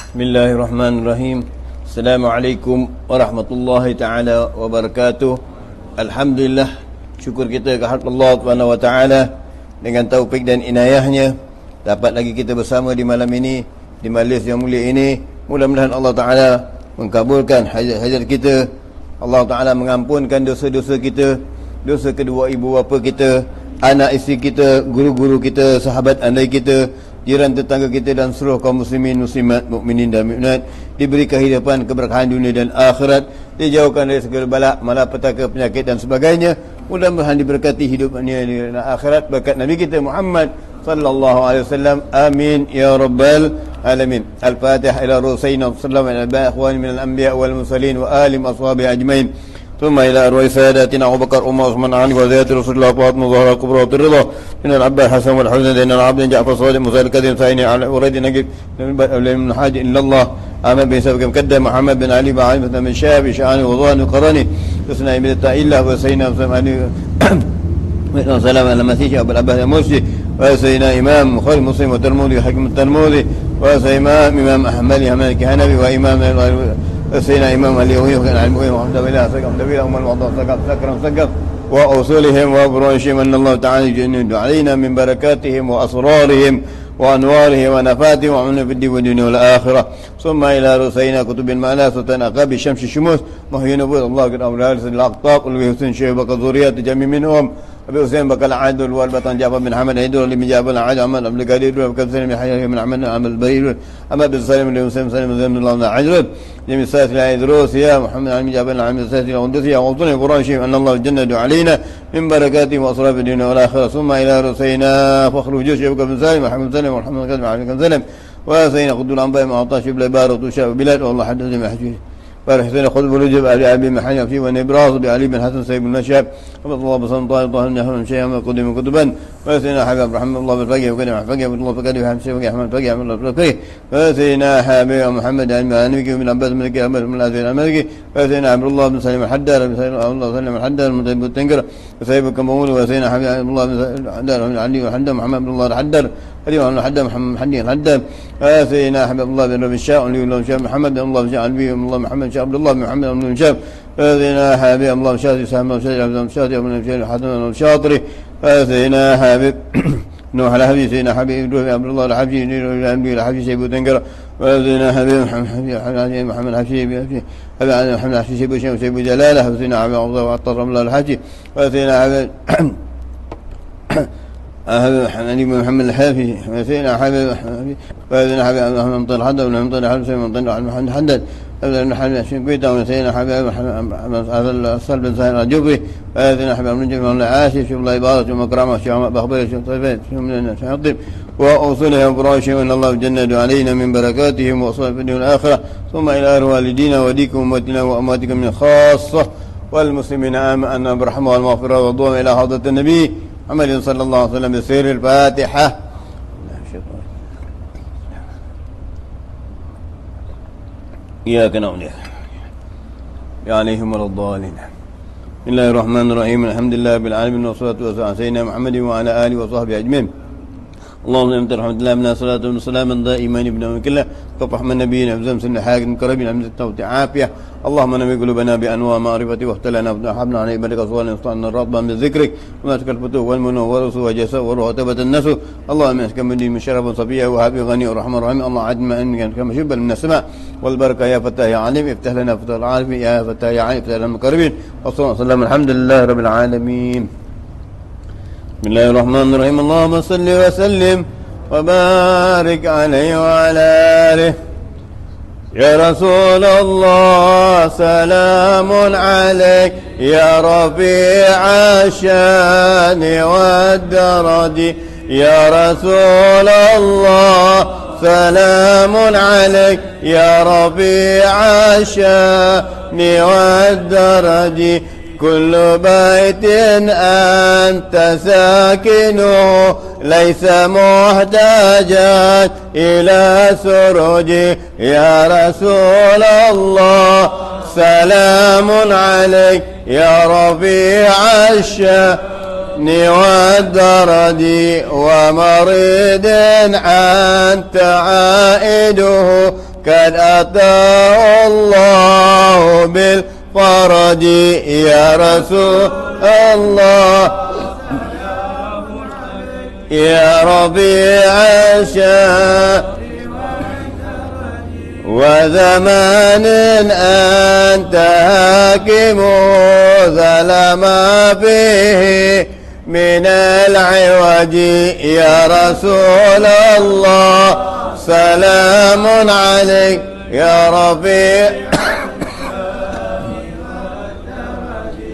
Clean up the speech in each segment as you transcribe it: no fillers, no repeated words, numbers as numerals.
Bismillahirrahmanirrahim. Assalamualaikum warahmatullahi taala wabarakatuh. Alhamdulillah, syukur kita kehadirat Allah Subhanahu wa taala dengan taufik dan inayahnya dapat lagi kita bersama di malam ini di majlis yang mulia ini. Mudah-mudahan Allah taala mengabulkan hajat kita. Allah taala mengampunkan dosa-dosa kita, dosa kedua ibu bapa kita, anak isteri kita, guru-guru kita, sahabat andai kita, jiran tetangga kita dan seluruh kaum muslimin, muslimat, mukminin dan mukminat, diberi kehidupan, keberkahan dunia dan akhirat, dijauhkan dari segala bala, malapetaka, penyakit dan sebagainya. Mudah-mudahan diberkati hidup dunia dan akhirat berkat Nabi kita Muhammad sallallahu alaihi wasallam. Amin ya rabbal alamin. Al-Fatihah ila Rasulina sallallahu alaihi wasallam, ikhwani minal anbiya wal mursalin wa alim ashabi ajmain. ثم إلى أرواح ساداتنا أبو بكر عمر عثمان علي وزيادة رسول الله فاطمة الزهراء الكبرى الرضا من العباس الحسن والحسن زين العبد جعفر صادق موسى الكاظم ثاني على وريد نجيب من حاج إلا الله عمل بن سبق مقدم محمد بن علي بن علي بن شاب شعاني وضوان وقرني تسنى ابن التائلة وسيدنا علي سلام على مسيح أبو العباس المرسي وسيدنا إمام خير مسلم وترمذي وحكم الترمذي وسيدنا إمام أحمد حمد الكهنبي وإمام سيدنا إمام اليهودي وكان علمه وحمد بالله سقم دبيلا ومن وضع سقم وأصولهم وأبراشهم أن الله تعالى يجند علينا من بركاتهم وأسرارهم وأنوارهم ونفاتهم وعمنا في الدين والدنيا والآخرة. ثم إلى رسينا كتب المعنى سلطان أقاب الشمس الشموس محيي نبوة الله قد أولاد الأقطاق والوحسن شيخ بقى ذريات جميع منهم أبي حسين بقى العادل والبطن جعفر بن حمد هيدور اللي من جاب العادل عمل أبو القدير وكان سلم يحيى من عمل عمل البرير أما بالسلم اللي مسلم سلم من الله عجل جميع الساسي العيدروس يا محمد علي جاب العمل الساسي القدسي وغضون القرآن شيء أن الله جند علينا من بركاته وأسرار الدنيا والآخرة. ثم إلى رسينا فخر وجوش يبقى بن سالم محمد سلم ومحمد قدم علي بن سلم وسيدنا خذ الأنباء مع عطاش بلا بارة وشاء بلاد والله حدث ما حجوه فالحسين خذ بلوجب علي أبي محيى فيه ونبراز بعلي بن حسن سيد بن نشاب وفضل الله بصن طاهر طاهر من شيئا من قدم كتبا وسيدنا حبيب رحمه الله بالفقه وكلم فقه الله فقه وحمد شيء وحمد فقه من الله فقه وسيدنا حبيب محمد المعنوي من عباس من الكلام من الأزل الملكي وسيدنا عبد الله بن سليم الحدار وسيدنا عبد الله بن سليم الحدار المطيب التنكر وسيد كمول وسيدنا حبيب الله بن الحدار علي وحدار محمد بن الله الحدار اليوم الحدار محمد حدي الحدار وسيدنا حبيب الله بن ربي الشاء ولي الله شاء محمد بن الله شاء علي بن الله محمد شاء عبد الله بن محمد بن شاء وسيدنا حبيب الله شاذي سهم وشاذي عبد الله شاذي بن شاذي حسن الشاطري وسيدنا حبيب نوح الحبيب سيدنا حبيب عبد الله الحبيب النبي الحبيب سيبو تنكر وسيدنا حبيب محمد حبيب محمد حبيب سيبو جلاله وسيدنا حبيب الله وعطر الله الحبيب وسيدنا حبيب حبيب محمد الحافي وسيدنا حبيب وسيدنا حبيب محمد طير حدد ومن طير حدد ومن طير محمد حدد ابن حبيب شنقيته وسيدنا حبيب هذا الصلب بن سهل الجبري وسيدنا حبيب بن جبري من العاشي شوف الله يبارك ومكرمه شيخ بخبره شيخ طيبين شيخ من الشياطين واوصلهم براشهم ان الله جند علينا من بركاتهم واصول في الدنيا والاخره. ثم الى والدينا وديكم وامتنا واماتكم من خاصه والمسلمين امن برحمه والمغفره والضوء الى حضره النبي محمد صلى الله عليه وسلم بسير الفاتحه. إياك نعبد عليهم ولا الضالين. بسم الله الرحمن الرحيم الحمد لله رب العالمين والصلاة والسلام على سيدنا محمد وعلى آله وصحبه أجمعين. اللهم انت رحمة الله منا صلاة وسلاما دائما ابن كله كرحمة نبينا بزم سن حاكم كربنا من التوت عافية. اللهم نمي قلوبنا بأنواع معرفتي واختلنا وحبنا عن عبادك صلى واستعنا ربا بذكرك وما تكل الفتوح والمنو والرسو وجسا وروح تبت النسو. اللهم اسكن من دين مشرف صفية وهابي غني ورحمة رحيم. الله عدم أن كما شبل من السماء والبركة يا فتاه يا عليم افتح لنا فتح العالمين يا فتاه يا عليم افتح لنا المقربين والصلاة والسلام الحمد لله رب العالمين. بسم الله الرحمن الرحيم. اللهم صل وسلم وبارك عليه وعلى آله. يا رسول الله سلام عليك يا رفيع الشان والدرج. يا رسول الله سلام عليك يا رفيع الشان والدرج. كل بيت أنت ساكنه ليس محتاجا إلى سرج. يا رسول الله سلام عليك يا رفيع الشأن والدرج. ومريض أنت عائده قد أتاه الله بالفرج يا رسول الله يا ربيع الشهر وزمان أنت حاكم سلام فيه من العوج يا رسول الله سلام عليك يا رفيع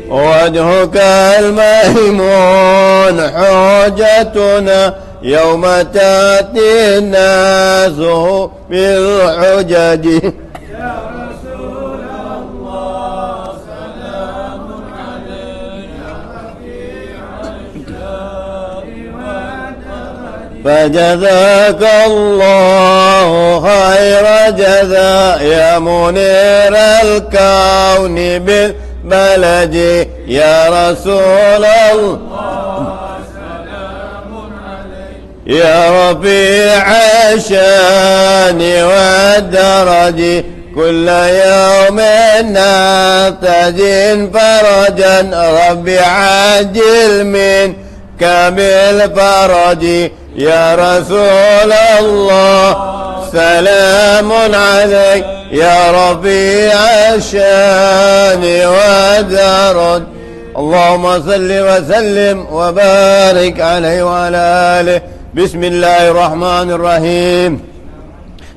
وجهك الميمون حجتنا يوم تأتي الناس بالحجج يا رسول الله سلام عليك يا رفيع الشهر والدرج فجزاك الله خير جزاء يا منير الكون بالبلد يا رسول الله يا رفيع الشان والدرج كل يوم نرتجي فرجا رب عجل منك بالفرج يا رسول الله سلام عليك يا رفيع الشان والدرج اللهم صل وسلم وبارك عليه وعلى آله بسم الله الرحمن الرحيم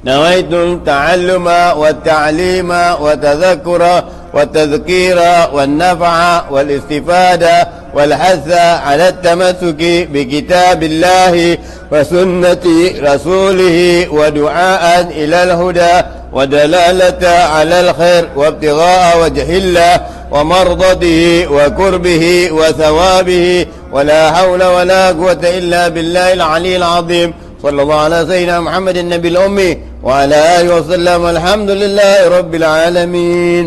نويت التعلم والتعليم وتذكر والتذكير والنفع والاستفادة والحث على التمسك بكتاب الله وسنة رسوله ودعاء إلى الهدى ودلالة على الخير وابتغاء وجه الله ومرضته وكربه وثوابه ولا حول ولا قوة إلا بالله العلي العظيم صلى الله على سيدنا محمد النبي الأمي وعلى آله وسلم والحمد لله رب العالمين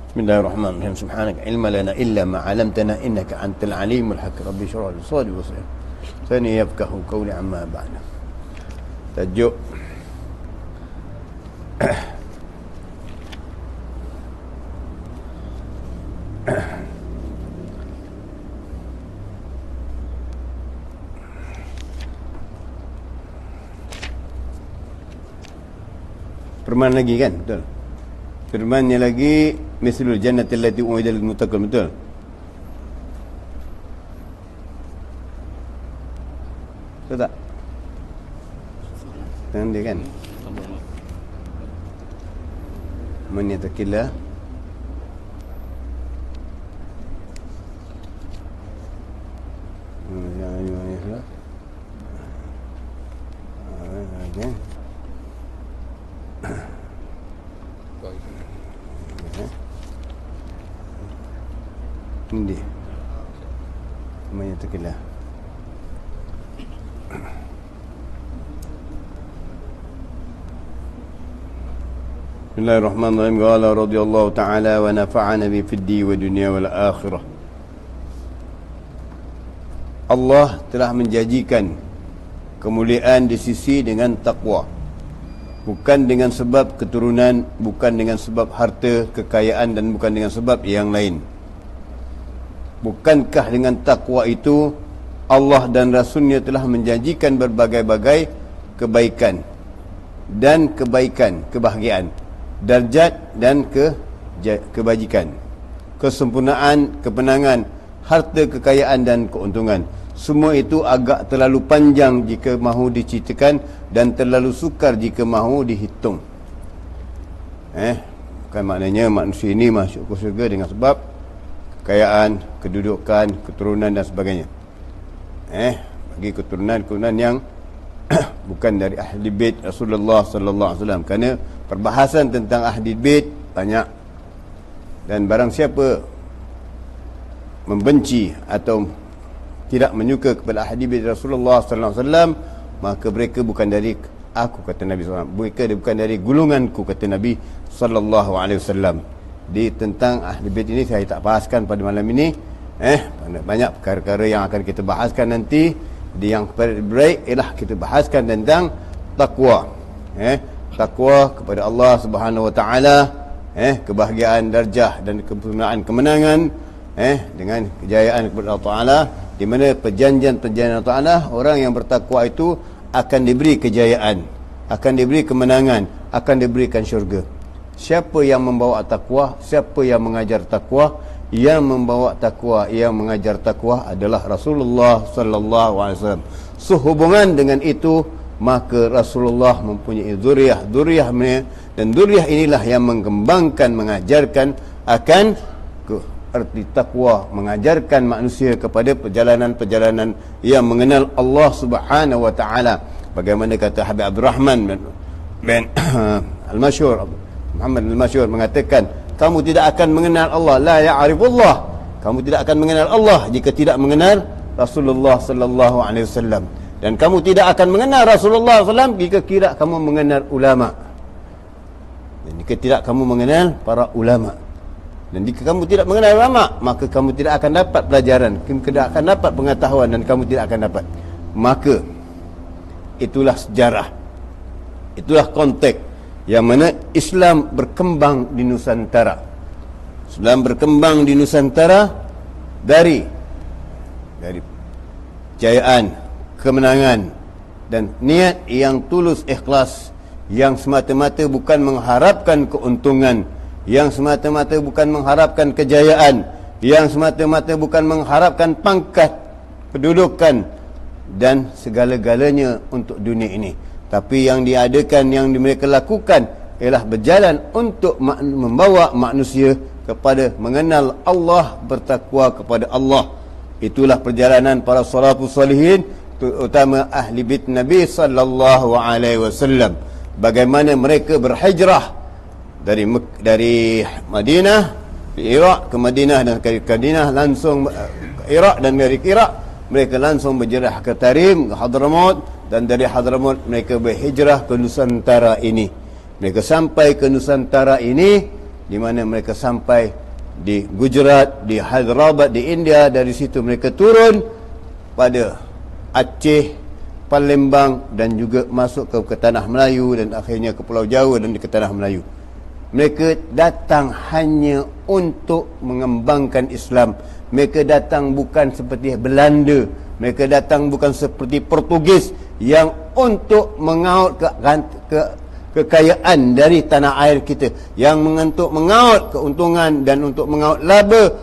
بسم الله الرحمن الرحيم سبحانك علم لنا إلا ما علمتنا إنك أنت العليم الحكيم ربي اشرح لي صدري ويسر ثاني يفقه قولي عما بعد tajuk firman lagi kan, betul. Firmannya lagi mislul jannati allati u'ida lil muttaqin, betul. Betul tak? Tangan dia kan. Man yattaqillah ini man yattaqillah. Bismillahirrahmanirrahim. Qala radhiyallahu ta'ala wa nafa'ana bi fid-din wa dunya wal akhirah. Allah telah menjanjikan kemuliaan di sisi dengan takwa, bukan dengan sebab keturunan, bukan dengan sebab harta, kekayaan, dan bukan dengan sebab yang lain. Bukankah dengan takwa itu Allah dan Rasulnya telah menjanjikan berbagai-bagai kebaikan dan kebaikan, kebahagiaan, darjat dan kebajikan, kesempurnaan, kemenangan, harta, kekayaan dan keuntungan. Semua itu agak terlalu panjang jika mahu diceritakan dan terlalu sukar jika mahu dihitung. Bukan maknanya manusia ini masuk ke syurga dengan sebab kekayaan, kedudukan, keturunan dan sebagainya. Bagi keturunan yang bukan dari ahli bait Rasulullah sallallahu alaihi wasallam, kerana perbahasan tentang ahli bait banyak, dan barang siapa membenci atau tidak menyuka kepada ahli bait Rasulullah sallallahu alaihi wasallam, maka mereka bukan dari aku, kata Nabi SAW. Mereka bukan dari golonganku, kata Nabi sallallahu alaihi wasallam. Di tentang ahli bait ini saya tak bahaskan pada malam ini. Banyak perkara-perkara yang akan kita bahaskan nanti. Di yang baik ialah kita bahaskan tentang takwa. takwa kepada Allah Subhanahu wa taala, kebahagiaan darjah dan kemenangan dengan kejayaan kepada Allah Taala, di mana perjanjian-perjanjian Allah Taala, orang yang bertakwa itu akan diberi kejayaan, akan diberi kemenangan, akan diberikan syurga. Siapa yang membawa takwa, siapa yang mengajar takwa, yang membawa takwa, yang mengajar takwa adalah Rasulullah sallallahu alaihi wasallam. Sehubungan dengan itu, maka Rasulullah mempunyai zuriyah dan zuriyah inilah yang mengembangkan, mengajarkan akan arti takwa, mengajarkan manusia kepada perjalanan-perjalanan yang mengenal Allah Subhanahu wa taala. Bagaimana kata Habib Abdurrahman bin Al-Masyhur, Muhammad Al-Masyhur mengatakan, kamu tidak akan mengenal Allah, la ya'rifullah, kamu tidak akan mengenal Allah jika tidak mengenal Rasulullah sallallahu alaihi wasallam, dan kamu tidak akan mengenal Rasulullah sallallahu alaihi wasallam jika tidak kamu mengenal ulama, dan jika tidak kamu mengenal para ulama, dan jika kamu tidak mengenal ulama, maka kamu tidak akan dapat pelajaran, kamu tidak akan dapat pengetahuan, dan kamu tidak akan dapat. Maka itulah sejarah, itulah konteks yang mana Islam berkembang di Nusantara. Islam berkembang di Nusantara dari kejayaan, kemenangan, dan niat yang tulus ikhlas, yang semata-mata bukan mengharapkan keuntungan, yang semata-mata bukan mengharapkan kejayaan, yang semata-mata bukan mengharapkan pangkat, kedudukan, dan segala-galanya untuk dunia ini. Tapi yang diadakan, yang mereka lakukan ialah berjalan untuk membawa manusia kepada mengenal Allah, bertakwa kepada Allah. Itulah perjalanan para salafus salihin, terutama ahli bait Nabi sallallahu alaihi wasallam. Bagaimana mereka berhijrah dari Madinah, Iraq ke Madinah, dan dari Madinah langsung Iraq, dan dari Iraq mereka langsung berhijrah ke Tarim, ke Hadramaut, dan dari Hadramaut mereka berhijrah ke Nusantara ini. Mereka sampai ke Nusantara ini, di mana mereka sampai di Gujarat, di Hyderabad, di India. Dari situ mereka turun pada Aceh, Palembang, dan juga masuk ke tanah Melayu, dan akhirnya ke Pulau Jawa dan ke tanah Melayu. Mereka datang hanya untuk mengembangkan Islam. Mereka datang bukan seperti Belanda, mereka datang bukan seperti Portugis yang untuk mengaut kekayaan dari tanah air kita, yang untuk mengaut keuntungan dan untuk mengaut laba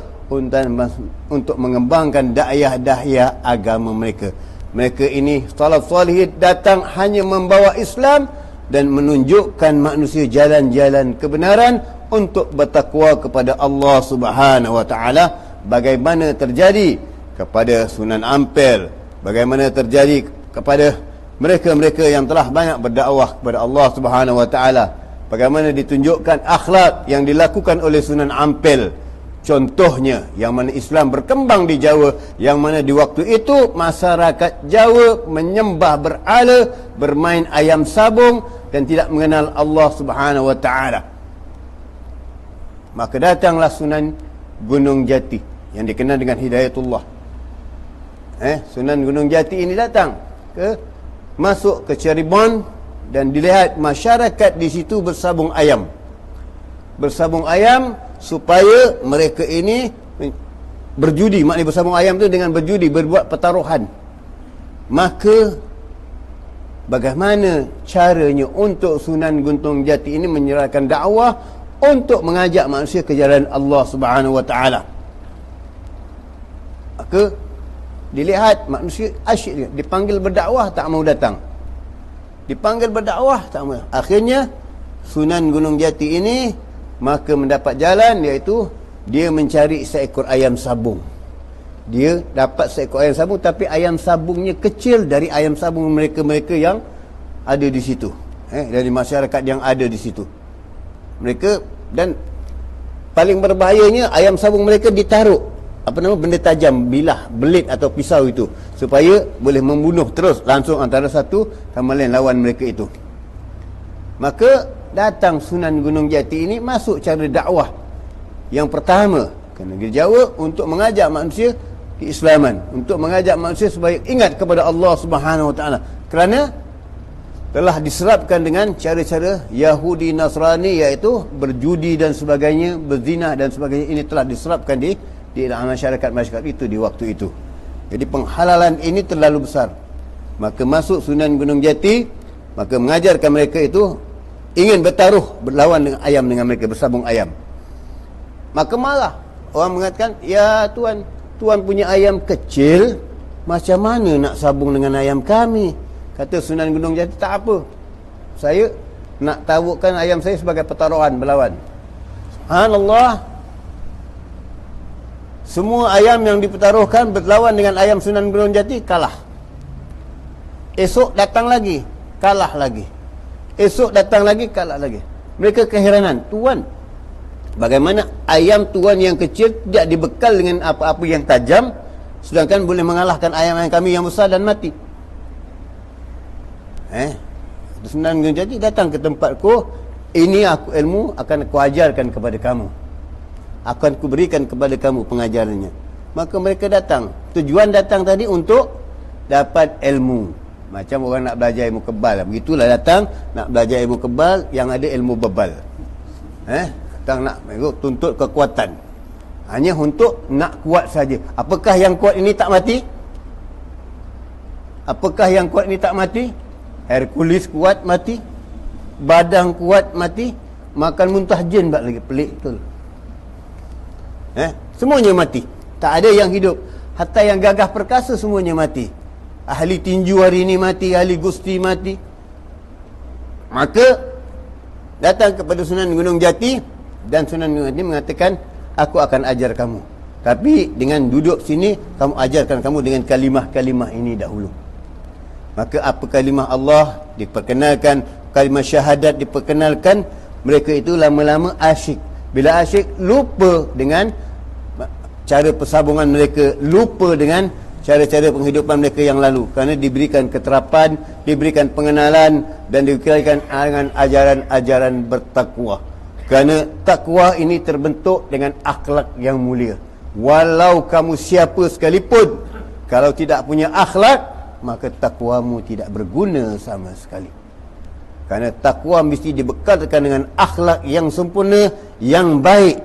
untuk mengembangkan dakwah agama mereka. Mereka ini salaf salihin datang hanya membawa Islam dan menunjukkan manusia jalan-jalan kebenaran untuk bertakwa kepada Allah Subhanahu wa taala. Bagaimana terjadi kepada Sunan Ampel, bagaimana terjadi kepada mereka-mereka yang telah banyak berdakwah kepada Allah Subhanahu wa taala, bagaimana ditunjukkan akhlak yang dilakukan oleh Sunan Ampel. Contohnya, yang mana Islam berkembang di Jawa, yang mana di waktu itu masyarakat Jawa menyembah berhala, bermain ayam sabung, dan tidak mengenal Allah Subhanahu wa taala. Maka datanglah Sunan Gunung Jati yang dikenal dengan Hidayatullah. Sunan Gunung Jati ini datang masuk ke Cirebon, dan dilihat masyarakat di situ bersabung ayam. Bersabung ayam supaya mereka ini berjudi. Maknanya bersabung ayam itu dengan berjudi, berbuat pertaruhan. Maka bagaimana caranya untuk Sunan Gunung Jati ini menyerahkan dakwah untuk mengajak manusia ke jalan Allah Subhanahu wa taala? Maka dilihat manusia asyik dia, dipanggil berdakwah tak mau datang, dipanggil berdakwah tak mau. Akhirnya Sunan Gunung Jati ini maka mendapat jalan, iaitu dia mencari seekor ayam sabung. Dia dapat seekor ayam sabung, tapi ayam sabungnya kecil dari ayam sabung mereka-mereka yang ada di situ, dari masyarakat yang ada di situ. Mereka, dan paling berbahayanya, ayam sabung mereka ditaruh benda tajam, bilah, belit atau pisau itu, supaya boleh membunuh terus langsung antara satu sama lain lawan mereka itu. Maka datang Sunan Gunung Jati ini masuk cara dakwah yang pertama ke negeri Jawa untuk mengajak manusia keislaman, untuk mengajak manusia supaya ingat kepada Allah Subhanahu wa taala. Kerana telah diserapkan dengan cara-cara Yahudi Nasrani, iaitu berjudi dan sebagainya, berzina dan sebagainya. Ini telah diserapkan di dalam masyarakat itu di waktu itu. Jadi penghalalan ini terlalu besar. Maka masuk Sunan Gunung Jati, maka mengajarkan mereka itu ingin bertaruh, berlawan dengan ayam, dengan mereka bersabung ayam. Maka marah. Orang mengatakan, ya Tuan, Tuan punya ayam kecil, macam mana nak sabung dengan ayam kami? Kata Sunan Gunung Jati, tak apa, saya nak taruhkan ayam saya sebagai pertaruhan berlawan. Subhanallah, semua ayam yang dipertaruhkan berlawan dengan ayam Sunan Gunung Jati, kalah. Esok datang lagi, kalah lagi. Esok datang lagi, kalah lagi. Mereka keheranan, Tuan, bagaimana ayam Tuan yang kecil tidak dibekal dengan apa-apa yang tajam, sedangkan boleh mengalahkan ayam-ayam kami yang besar dan mati? Sunan Gunung Jati datang ke tempatku, ini aku ilmu akan aku ajarkan kepada kamu, akan ku berikan kepada kamu pengajarannya. Maka mereka datang. Tujuan datang tadi untuk dapat ilmu. Macam orang nak belajar ilmu kebal, begitulah datang nak belajar ilmu kebal yang ada ilmu bebal. Datang nak tuntut kekuatan, hanya untuk nak kuat saja. Apakah yang kuat ini tak mati? Apakah yang kuat ini tak mati? Hercules kuat mati, Badang kuat mati, makan muntah jin bak lagi, pelik betul. Semuanya mati, tak ada yang hidup. Hatta yang gagah perkasa semuanya mati. Ahli tinju hari ini mati, ahli gusti mati. Maka datang kepada Sunan Gunung Jati, dan Sunan Gunung Jati mengatakan, aku akan ajar kamu, tapi dengan duduk sini, kamu ajarkan kamu dengan kalimah-kalimah ini dahulu. Maka apa kalimah Allah diperkenalkan, kalimah syahadat diperkenalkan. Mereka itu lama-lama asyik. Bila asyik, lupa dengan cara persabungan mereka, lupa dengan cara-cara penghidupan mereka yang lalu, kerana diberikan keterapan, diberikan pengenalan, dan diberikan dengan ajaran-ajaran bertakwa. Kerana takwa ini terbentuk dengan akhlak yang mulia. Walau kamu siapa sekalipun, kalau tidak punya akhlak, maka takwamu tidak berguna sama sekali. Kerana takwa mesti dibekalkan dengan akhlak yang sempurna, yang baik.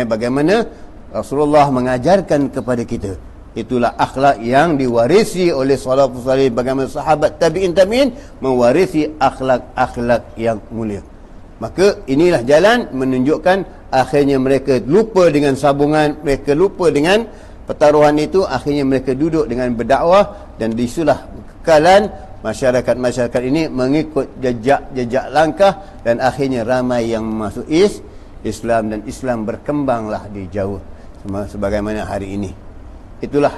Bagaimana Rasulullah mengajarkan kepada kita, itulah akhlak yang diwarisi oleh salafus salih. Bagaimana sahabat tabi'in mewarisi akhlak-akhlak yang mulia. Maka inilah jalan menunjukkan akhirnya mereka lupa dengan sabungan, mereka lupa dengan pertaruhan itu. Akhirnya mereka duduk dengan berdakwah, dan disulah kekekalan masyarakat-masyarakat ini mengikut jejak langkah, dan akhirnya ramai yang masuk Islam, dan Islam berkembanglah di jauh sebagaimana hari ini. Itulah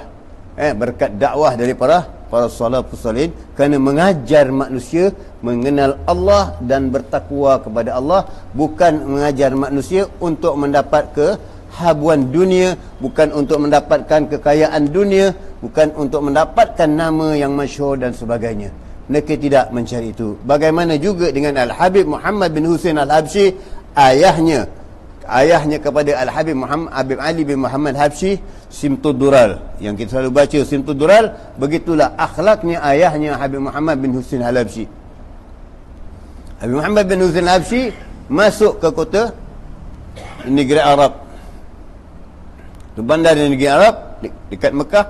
berkat dakwah dari para salafus salih, kerana mengajar manusia mengenal Allah dan bertakwa kepada Allah, bukan mengajar manusia untuk mendapat kehabuan dunia, bukan untuk mendapatkan kekayaan dunia, bukan untuk mendapatkan nama yang masyhur dan sebagainya. Mereka tidak mencari itu. Bagaimana juga dengan Al-Habib Muhammad bin Husain Al-Habsyi, ayahnya kepada Al-Habib Habib Ali bin Muhammad Habsyi, Simtud Dural, yang kita selalu baca Simtud Dural. Begitulah akhlaknya ayahnya Habib Muhammad bin Husain Al-Habsyi. Habib Muhammad bin Husain Al-Habsyi masuk ke kota negeri Arab, di bandar negeri Arab dekat Mekah.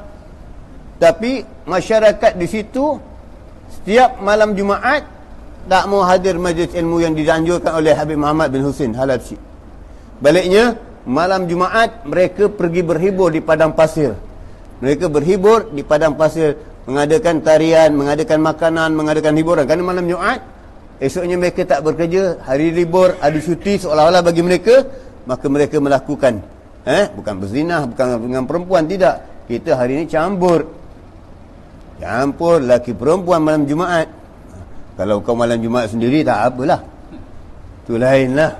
Tapi masyarakat di situ setiap malam Jumaat tak mau hadir majlis ilmu yang dianjurkan oleh Habib Muhammad bin Husain Al-Habsyi. Baliknya, malam Jumaat mereka pergi berhibur di padang pasir. Mereka berhibur di padang pasir, mengadakan tarian, mengadakan makanan, mengadakan hiburan. Kerana malam Jumaat, esoknya mereka tak bekerja, hari libur, ada cuti seolah-olah bagi mereka. Maka mereka melakukan, bukan berzina, bukan dengan perempuan, tidak. Kita hari ini campur laki perempuan malam Jumaat. Kalau kau malam Jumaat sendiri, tak apalah, itu lainlah.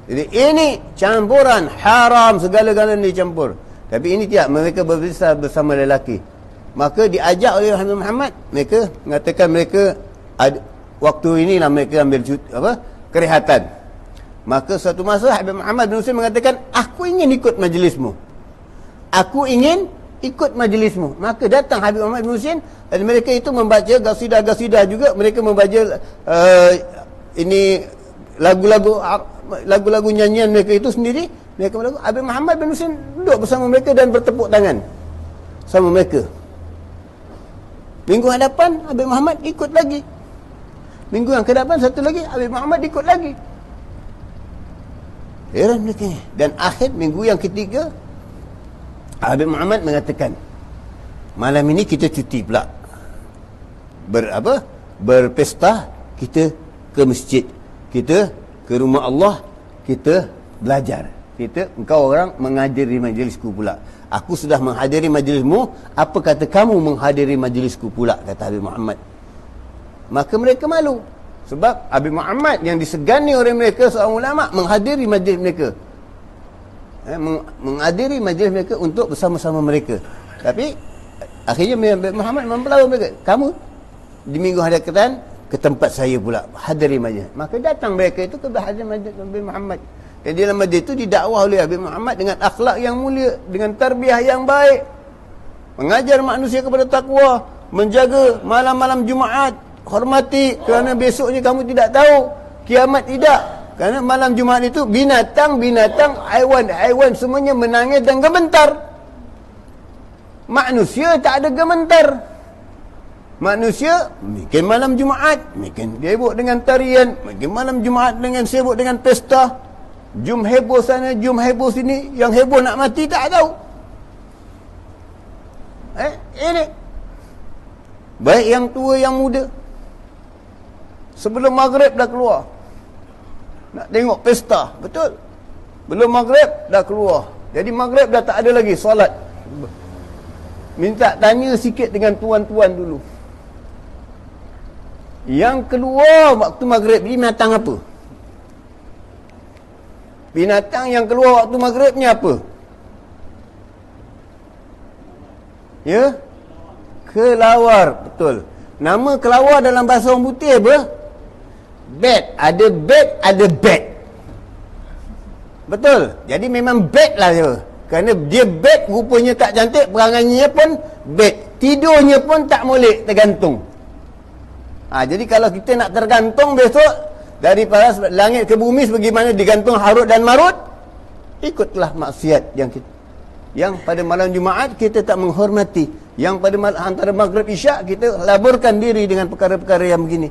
Jadi ini campuran, haram, segala-galanya dicampur. Tapi ini tidak, mereka berbisa bersama lelaki. Maka diajak oleh Habib Muhammad, mereka mengatakan mereka waktu inilah mereka ambil kerehatan. Maka suatu masa Habib Muhammad bin Husain mengatakan, aku ingin ikut majlismu, aku ingin ikut majlismu. Maka datang Habib Muhammad bin Husin, dan mereka itu membaca gasidah-gasidah juga. Mereka membaca ini lagu-lagu nyanyian mereka itu sendiri. Mereka berlagu. Habib Muhammad bin Husin duduk bersama mereka dan bertepuk tangan sama mereka. Minggu hadapan Habib Muhammad ikut lagi. Minggu yang ke-8 satu lagi Habib Muhammad ikut lagi. Heran mereka ni. Dan akhir minggu yang ketiga Habib Muhammad mengatakan, malam ini kita cuti pula. Berpesta, kita ke masjid, kita ke rumah Allah, kita belajar. Engkau orang menghadiri majlisku pula. Aku sudah menghadiri majlismu, apa kata kamu menghadiri majlisku pula, kata Habib Muhammad. Maka mereka malu. Sebab Habib Muhammad yang disegani oleh mereka, seorang ulama, menghadiri majlis mereka. Menghadiri majlis mereka untuk bersama-sama mereka. Tapi akhirnya Habib Muhammad mempelawa mereka. Kamu di minggu hadapan ke tempat saya pula, hadiri majlis. Maka datang mereka itu ke hadiri majlis Habib Muhammad. Dan di dalam majlis itu didakwah oleh Habib Muhammad dengan akhlak yang mulia, dengan tarbiyah yang baik, mengajar manusia kepada takwa, menjaga malam-malam Jumaat, hormati kerana besoknya kamu tidak tahu, kiamat tidak. Kerana malam Jumaat itu binatang-binatang, haiwan-haiwan semuanya menangis dan gementar. Manusia tak ada gementar. Manusia mungkin malam Jumaat, mungkin dia sibuk dengan tarian, mungkin malam Jumaat dengan sibuk dengan pesta. Jum heboh sana, jum heboh sini. Yang heboh nak mati tak tahu. Ini baik yang tua yang muda, sebelum maghrib dah keluar nak tengok pesta. Betul, belum maghrib dah keluar. Jadi maghrib dah tak ada lagi solat. Minta tanya sikit dengan tuan-tuan dulu, yang keluar waktu maghrib ni binatang apa? Binatang yang keluar waktu maghrib ni apa? Ya? Kelawar. Betul. Nama kelawar dalam bahasa orang putih apa? Bat. Ada bat, ada bat. Betul. Jadi memang bat lah dia. Kerana dia bat, rupanya tak cantik, perangainya pun bat. Tidurnya pun tak molek, tergantung. Jadi kalau kita nak tergantung besok dari langit ke bumi sebagaimana digantung Harut dan Marut, ikutlah maksiat yang pada malam Jumaat kita tak menghormati, yang pada antara maghrib isyak kita laburkan diri dengan perkara-perkara yang begini.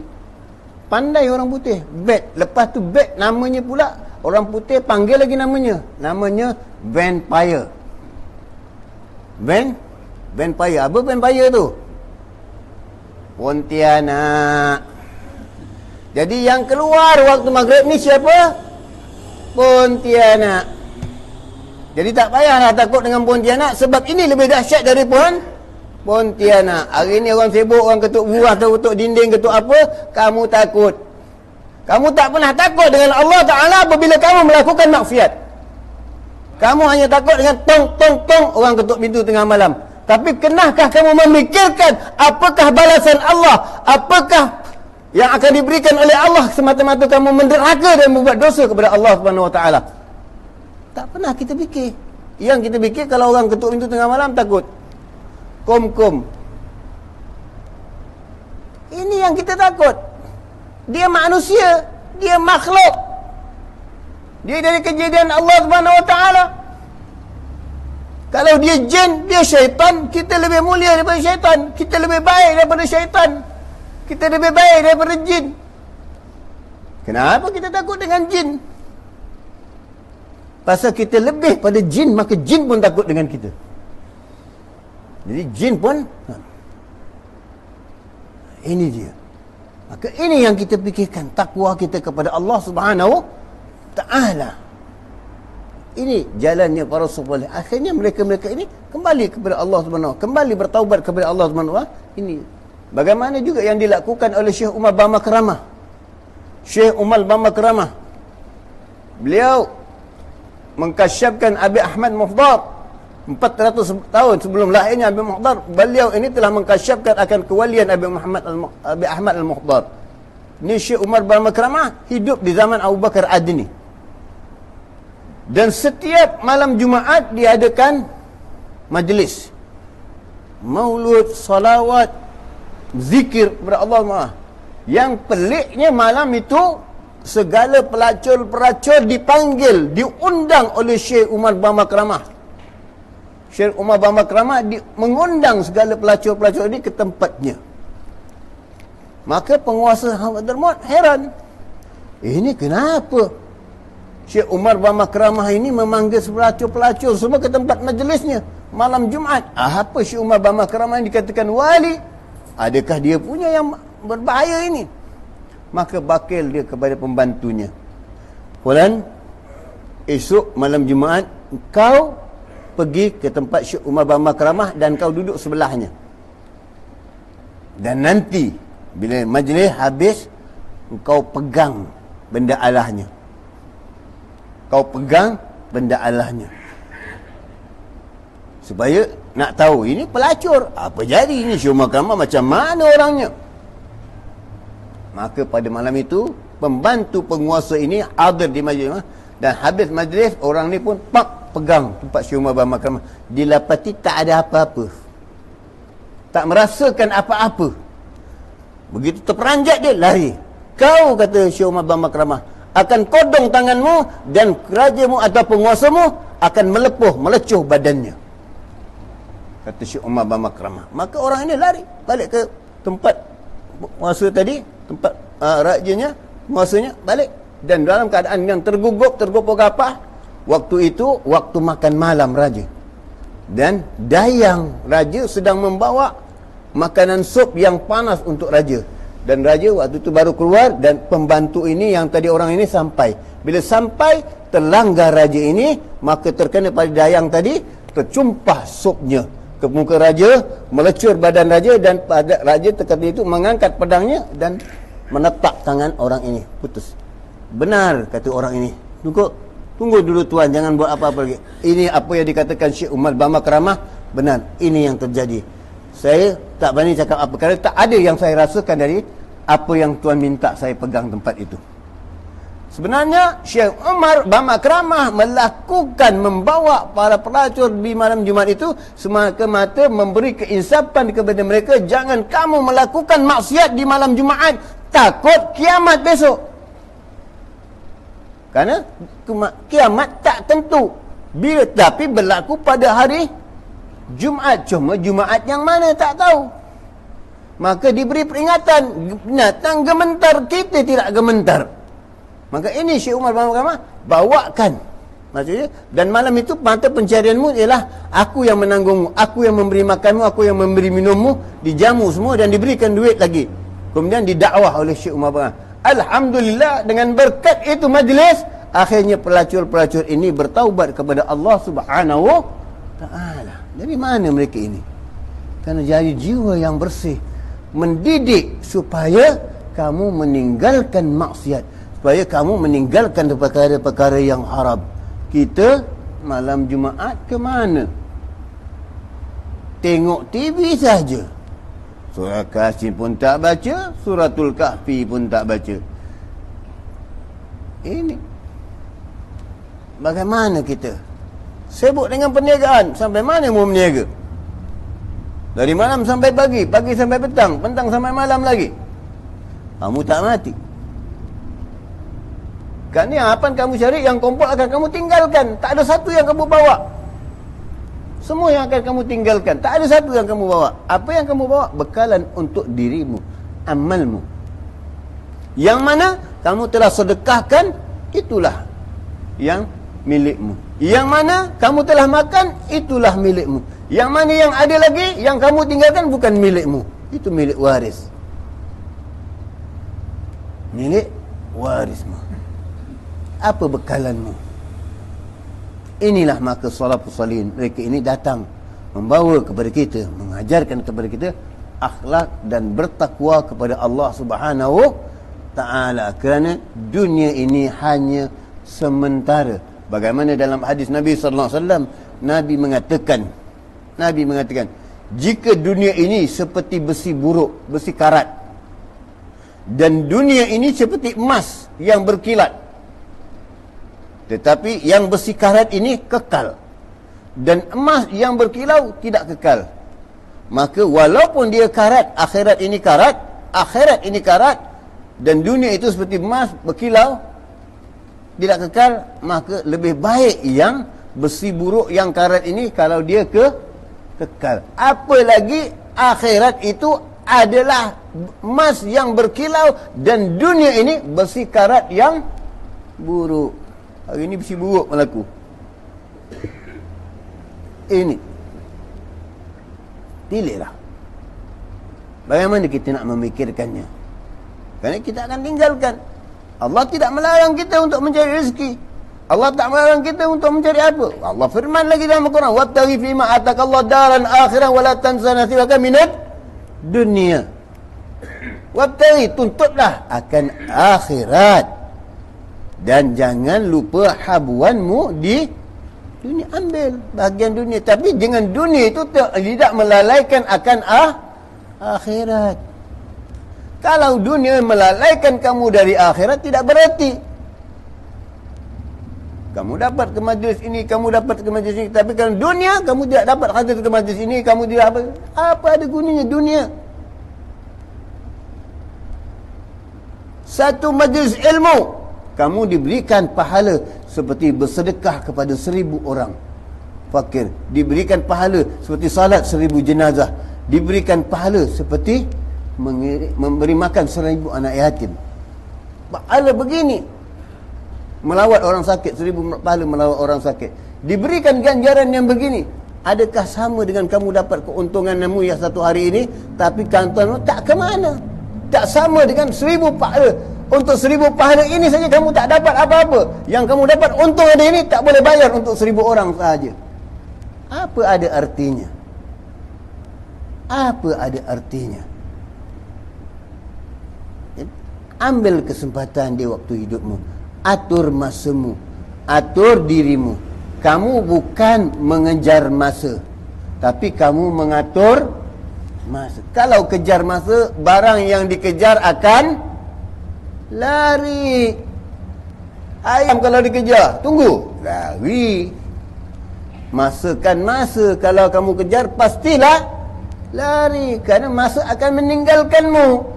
Pandai orang putih, bat. Lepas tu bat namanya pula, orang putih panggil lagi namanya vampire. Vampire. Apa vampire tu? Pontianak. Jadi yang keluar waktu maghrib ni siapa? Pontianak. Jadi tak payahlah takut dengan Pontianak, sebab ini lebih dahsyat dari Pontianak. Hari ni orang sibuk, orang ketuk buah atau ketuk dinding, ketuk apa, kamu takut. Kamu tak pernah takut dengan Allah Ta'ala apabila kamu melakukan maksiat. Kamu hanya takut dengan tong orang ketuk pintu tengah malam. Tapi kenahkah kamu memikirkan apakah balasan Allah? Apakah yang akan diberikan oleh Allah semata-mata kamu menderhaka dan membuat dosa kepada Allah Subhanahu Wa Taala? Tak pernah kita fikir. Yang kita fikir kalau orang ketuk pintu tengah malam takut. Kom. Ini yang kita takut. Dia manusia, dia makhluk. Dia dari kejadian Allah Subhanahu Wa Taala. Kalau dia jin, dia syaitan, kita lebih mulia daripada syaitan. Kita lebih baik daripada syaitan. Kita lebih baik daripada jin. Kenapa kita takut dengan jin? Pasal kita lebih pada jin, maka jin pun takut dengan kita. Jadi jin pun, ini dia. Maka ini yang kita fikirkan, takwa kita kepada Allah Subhanahu Ta'ala. Ini jalannya para salih. Akhirnya mereka-mereka ini kembali kepada Allah Subhanahu, kembali bertaubat kepada Allah Subhanahu. Ini bagaimana juga yang dilakukan oleh Syekh Umar bin Makramah. Syekh Umar bin Makramah, beliau mengkasyafkan Abi Ahmad Muhdar 400 tahun sebelum lahirnya Abi Muhdar. Beliau ini telah mengkasyafkan akan kewalian Abi Ahmad Al-Muhdar. Ini Syekh Umar bin Makramah hidup di zaman Abu Bakar Adni. Dan setiap malam Jumaat diadakan majlis. maulud, salawat, zikir kepada Allah Maha. Yang peliknya malam itu segala pelacur-pelacur dipanggil, diundang oleh Syekh Umar bin Makramah. Syekh Umar bin Makramah mengundang segala pelacur-pelacur ini ke tempatnya. Maka penguasa Hadramaut heran. Ini kenapa Syekh Umar bin Makramah ini memanggil pelacur-pelacur semua ke tempat majlisnya malam Jumaat? Apa Syekh Umar bin Makramah ini dikatakan wali? Adakah dia punya yang berbahaya ini? Maka bakil dia kepada pembantunya, Fulan, esok malam Jumaat kau pergi ke tempat Syekh Umar bin Makramah dan kau duduk sebelahnya. Dan nanti bila majlis habis, kau pegang benda Allahnya. Kau pegang benda Allahnya. Supaya nak tahu ini pelacur. Apa jadi ini Syekh Umar bin Makramah, macam mana orangnya? Maka pada malam itu pembantu penguasa ini hadir di majlis, dan habis majlis orang ni pun pegang tempat Syekh Umar bin Makramah. Dilapati tak ada apa-apa, tak merasakan apa-apa. Begitu terperanjat dia lari. Kau, kata Syekh Umar bin Makramah, akan kodong tanganmu dan kerajamu atau penguasamu akan melecuh badannya, kata Syekh Umar bin Makramah. Maka orang ini lari balik ke tempat penguasa tadi, tempat rajanya, penguasanya, balik. Dan dalam keadaan yang tergugup gapah. Waktu itu waktu makan malam raja, dan dayang raja sedang membawa makanan sup yang panas untuk raja. Dan raja waktu itu baru keluar, dan pembantu ini yang tadi orang ini sampai. Bila sampai, terlanggar raja ini, maka terkena pada dayang tadi, tercumpah supnya ke muka raja, melecur badan raja, dan pada raja ketika itu mengangkat pedangnya dan menetak tangan orang ini, putus. Benar, kata orang ini. Tunggu dulu tuan, jangan buat apa-apa lagi. Ini apa yang dikatakan Syekh Umar bin Makramah, benar, ini yang terjadi. Saya tak berani cakap apa, kerana tak ada yang saya rasakan dari apa yang tuan minta saya pegang tempat itu. Sebenarnya Syekh Umar bin Makramah melakukan, membawa para pelacur di malam Jumaat itu semata-mata memberi keinsapan kepada mereka, jangan kamu melakukan maksiat di malam Jumaat, takut kiamat besok. Kerana kiamat tak tentu, tapi berlaku pada hari Jumaat. Cuma Jumaat yang mana tak tahu. Maka diberi peringatan, binatang gementar, kita tidak gementar. Maka ini Syekh Umar bin Makramah bawakan, maksudnya, dan malam itu mata pencarianmu ialah aku yang menanggungmu, aku yang memberi makanmu, aku yang memberi minummu, dijamu semua dan diberikan duit lagi. Kemudian didakwah oleh Syekh Umar bin Makramah. Alhamdulillah, dengan berkat itu majlis, akhirnya pelacur-pelacur ini bertaubat kepada Allah Subhanahu Ta'ala. Dari mana mereka ini? Kerana jadi jiwa yang bersih, mendidik supaya kamu meninggalkan maksiat, supaya kamu meninggalkan perkara-perkara yang haram. Kita malam Jumaat ke mana? Tengok TV saja. Surah Yasin pun tak baca, Suratul Kahfi pun tak baca. Ini bagaimana kita? Sibuk dengan perniagaan, sampai mana mau berniaga? Dari malam sampai pagi, pagi sampai petang, petang sampai malam lagi. Kamu tak mati. Kan ni apa kamu cari, yang kumpul akan kamu tinggalkan. Tak ada satu yang kamu bawa. Semua yang akan kamu tinggalkan, tak ada satu yang kamu bawa. Apa yang kamu bawa? Bekalan untuk dirimu, amalmu. Yang mana kamu telah sedekahkan, itulah yang milikmu. Yang mana kamu telah makan, itulah milikmu. Yang mana yang ada lagi, yang kamu tinggalkan bukan milikmu, itu milik waris. Milik warismu. Apa bekalanmu? Inilah maka salafus salihin, mereka ini datang membawa kepada kita, mengajarkan kepada kita akhlak dan bertakwa kepada Allah Subhanahu Ta'ala. Kerana dunia ini hanya sementara. Bagaimana dalam hadis Nabi sallallahu alaihi wasallam, Nabi mengatakan, jika dunia ini seperti besi buruk, besi karat, dan dunia ini seperti emas yang berkilat, tetapi yang besi karat ini kekal, dan emas yang berkilau tidak kekal. Maka walaupun dia karat, akhirat ini karat, dan dunia itu seperti emas berkilau, tidak kekal, maka lebih baik yang besi buruk yang karat ini kalau dia kekal. Apalagi akhirat itu adalah emas yang berkilau dan dunia ini besi karat yang buruk. Hari ini besi buruk berlaku. Ini pilihlah. Bagaimana kita nak memikirkannya? Kerana kita akan tinggalkan. Allah tidak melarang kita untuk mencari rezeki. Allah tak melarang kita untuk mencari apa? Allah firman lagi dalam Al-Quran, "Wabtaghi fima atakallahu daran akhiran wa la tansa nasibaka minad dunya." Wabtaghi, tuntutlah akan akhirat dan jangan lupa habuanmu di dunia. Ambil bahagian dunia, tapi dengan dunia itu tidak melalaikan akan akhirat. Kalau dunia melalaikan kamu dari akhirat, tidak berarti kamu dapat ke majlis ini, kamu dapat ke majlis ini, tapi kalau dunia kamu tidak dapat hadir ke majlis ini, kamu tidak apa ada gunanya dunia? Satu majlis ilmu kamu diberikan pahala seperti bersedekah kepada 1000 orang fakir, diberikan pahala seperti salat 1000 jenazah, diberikan pahala seperti memberi makan 1000 anak yatim. Pahala begini, melawat orang sakit, 1000 pahala melawat orang sakit, diberikan ganjaran yang begini. Adakah sama dengan kamu dapat keuntunganmu yang satu hari ini, tapi kantormu tak ke mana? Tak sama dengan 1000 pahala. Untuk 1000 pahala ini saja kamu tak dapat apa-apa. Yang kamu dapat untung hari ini tak boleh bayar untuk 1000 orang sahaja. Apa ada artinya? Apa ada artinya? Ambil kesempatan di waktu hidupmu, atur masamu, atur dirimu. Kamu bukan mengejar masa, tapi kamu mengatur masa. Kalau kejar masa, barang yang dikejar akan lari. Ayam kalau dikejar, tunggu, lari. Masakan masa, kalau kamu kejar, pastilah lari, kerana masa akan meninggalkanmu.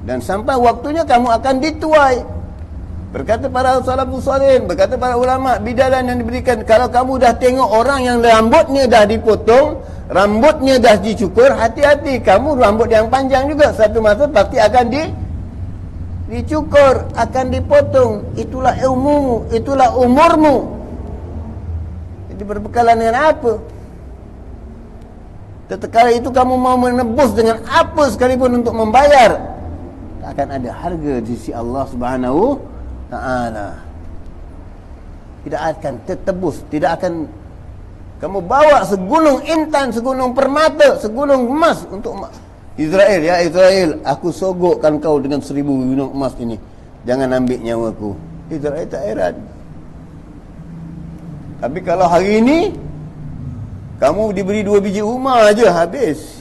Dan sampai waktunya kamu akan dituai. Berkata para salafus salih, berkata para ulama, bidalan yang diberikan, kalau kamu dah tengok orang yang rambutnya dah dipotong, rambutnya dah dicukur, hati-hati, kamu rambut yang panjang juga satu masa pasti akan dicukur, akan dipotong. Itulah ilmumu, itulah umurmu. Jadi berbekalan dengan apa? Tatkala itu kamu mau menebus dengan apa sekalipun untuk membayar, tak akan ada harga di sisi Allah Subhanahu Ta'ala. Tidak akan tertebus, tidak akan kamu bawa segunung intan, segunung permata, segunung emas untuk Israel. Ya Israel, aku sogokkan kau dengan 1000 gunung emas ini, jangan ambil nyawaku. Israel tak heran. Tapi kalau hari ini kamu diberi 2 biji rumah aja, habis.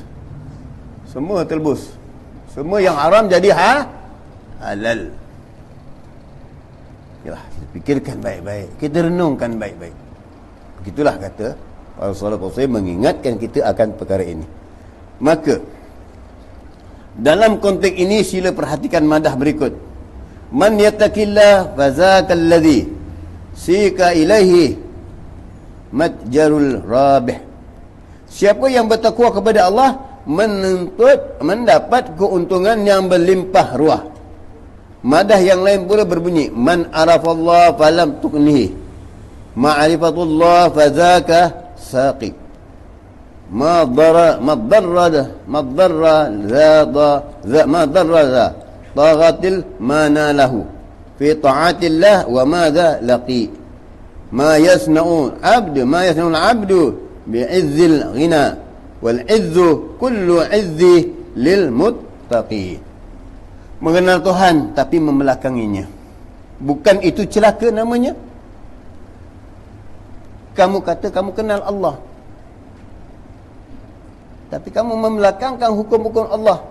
Semua tertebus. Semua yang haram jadi halal. Yalah, fikirkan baik-baik, kita renungkan baik-baik. Begitulah kata para salafus salih, mengingatkan kita akan perkara ini. Maka dalam konteks ini sila perhatikan madah berikut. Man yattaqillah fazakal ladzi sika ilaihi matjarul rabih. Siapa yang bertakwa kepada Allah mendapat keuntungan yang berlimpah ruah. Madah yang lain pula berbunyi, man arafallah falam tuqnihi ma'rifatullah fazaka saqi ma darra taghatil manalahu fi ta'atillah wa madha laqi ma yasna'u al-'abdu bi'izzil ghina wal 'izzu kullu 'izzi lil muttaqin. Mengenal Tuhan tapi membelakanginya, bukan itu celaka namanya. Kamu kata kamu kenal Allah, tapi kamu membelakangkan hukum-hukum Allah,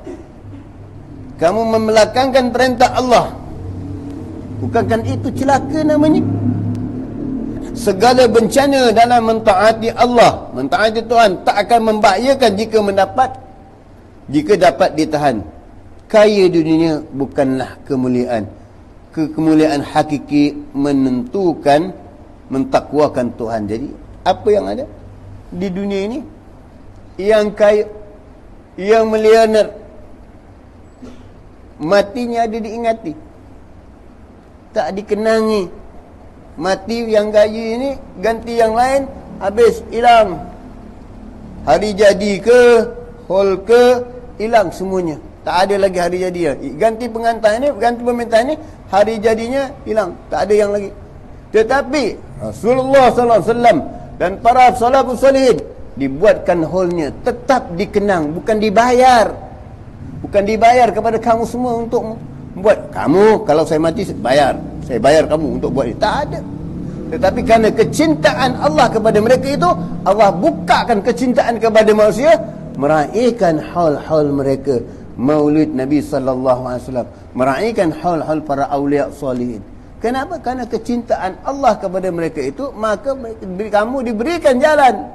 kamu membelakangkan perintah Allah, bukankah itu celaka namanya? segala bencana dalam mentaati Allah, mentaati Tuhan tak akan membahayakan jika dapat ditahan. Kaya di dunia bukanlah kemuliaan. Kemuliaan hakiki menentukan mentakwakan Tuhan. Jadi apa yang ada di dunia ini, yang kaya, yang milioner, matinya ada diingati, tak dikenangi. Mati yang gaya ini ganti yang lain, habis hilang. Hari jadi ke, hol ke, hilang semuanya. Tak ada lagi hari jadi. Ganti pengantin ini, ganti peminta ini, hari jadinya hilang, tak ada yang lagi. Tetapi Rasulullah SAW dan para salafus salihin dibuatkan holnya tetap dikenang, bukan dibayar. Bukan dibayar kepada kamu semua untuk membuat. Kamu kalau saya mati saya bayar kamu untuk buat ini. Tak ada. Tetapi kerana kecintaan Allah kepada mereka itu, Allah bukakan kecintaan kepada manusia, meraihkan haul-haul mereka. Maulid Nabi SAW, meraihkan haul-haul para awliya salihin. Kenapa? Kerana kecintaan Allah kepada mereka itu, maka kamu diberikan jalan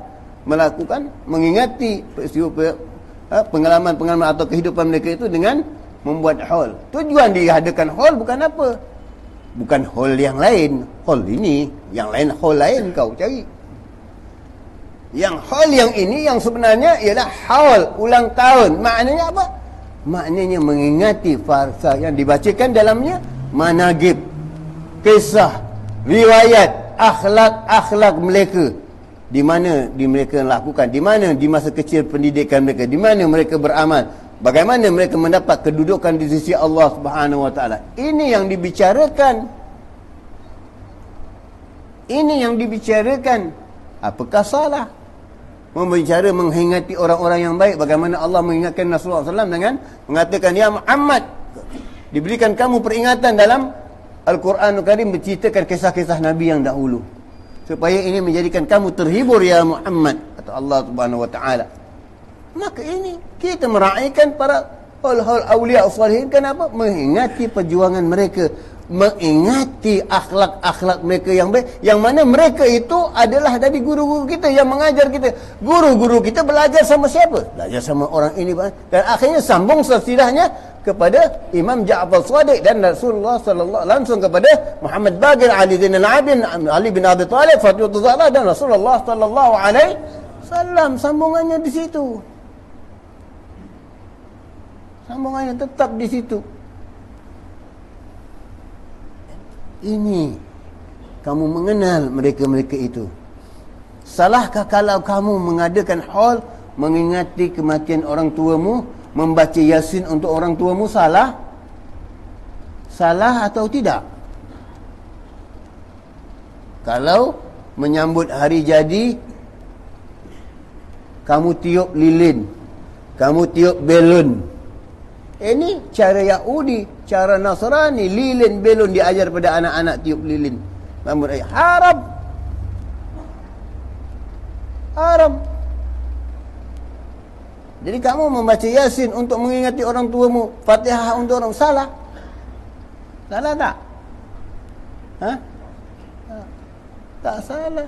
melakukan, mengingati peristiwa pengalaman-pengalaman atau kehidupan mereka itu dengan membuat haul. Tujuan diadakan haul bukan apa? Bukan haul yang lain. Haul ini, yang lain haul lain kau cari. Yang haul yang ini yang sebenarnya ialah haul ulang tahun. Maknanya apa? Maknanya mengingati farsa yang dibacakan dalamnya, managib, kisah, riwayat, akhlak-akhlak mereka. Di mana mereka lakukan, di mana di masa kecil pendidikan mereka, di mana mereka beramal, bagaimana mereka mendapat kedudukan di sisi Allah Subhanahu wa taala. Ini yang dibicarakan. Ini yang dibicarakan. Apakah salah membicara menghingati orang-orang yang baik? Bagaimana Allah mengingatkan Rasulullah SAW dengan mengatakan, ya Muhammad, diberikan kamu peringatan dalam Al-Quranul Karim menceritakan kisah-kisah Nabi yang dahulu, supaya ini menjadikan kamu terhibur ya Muhammad, kata Allah Subhanahu wa taala. Maka ini kita meraihkan para hal-hal awliya salihin. Kenapa? Mengingati perjuangan mereka, mengingati akhlak-akhlak mereka yang baik, yang mana mereka itu adalah dari guru-guru kita yang mengajar kita. Guru-guru kita belajar sama siapa? Belajar sama orang ini, dan akhirnya sambung silsilahnya kepada Imam Ja'far Shadiq dan Rasulullah sallallahu langsung kepada Muhammad Baqir, Ali Zainal Abidin, Ali bin Abi Thalib, Fatimah Zahra dan Rasulullah sallallahu alaihi wasallam. Sambungannya di situ. Sambungannya tetap di situ. Ini kamu mengenal mereka-mereka itu. Salahkah kalau kamu mengadakan haul mengingati kematian orang tuamu, membaca Yasin untuk orang tuamu? Salah? Salah atau tidak? Kalau menyambut hari jadi, kamu tiup lilin, kamu tiup belon. Ini cara Yahudi, cara Nasrani. Lilin, belon diajar pada anak-anak, tiup lilin. Haram. Haram. Jadi kamu membaca Yasin untuk mengingati orang tuamu, Fatihah untuk orang, salah? Salah tak? Tak salah.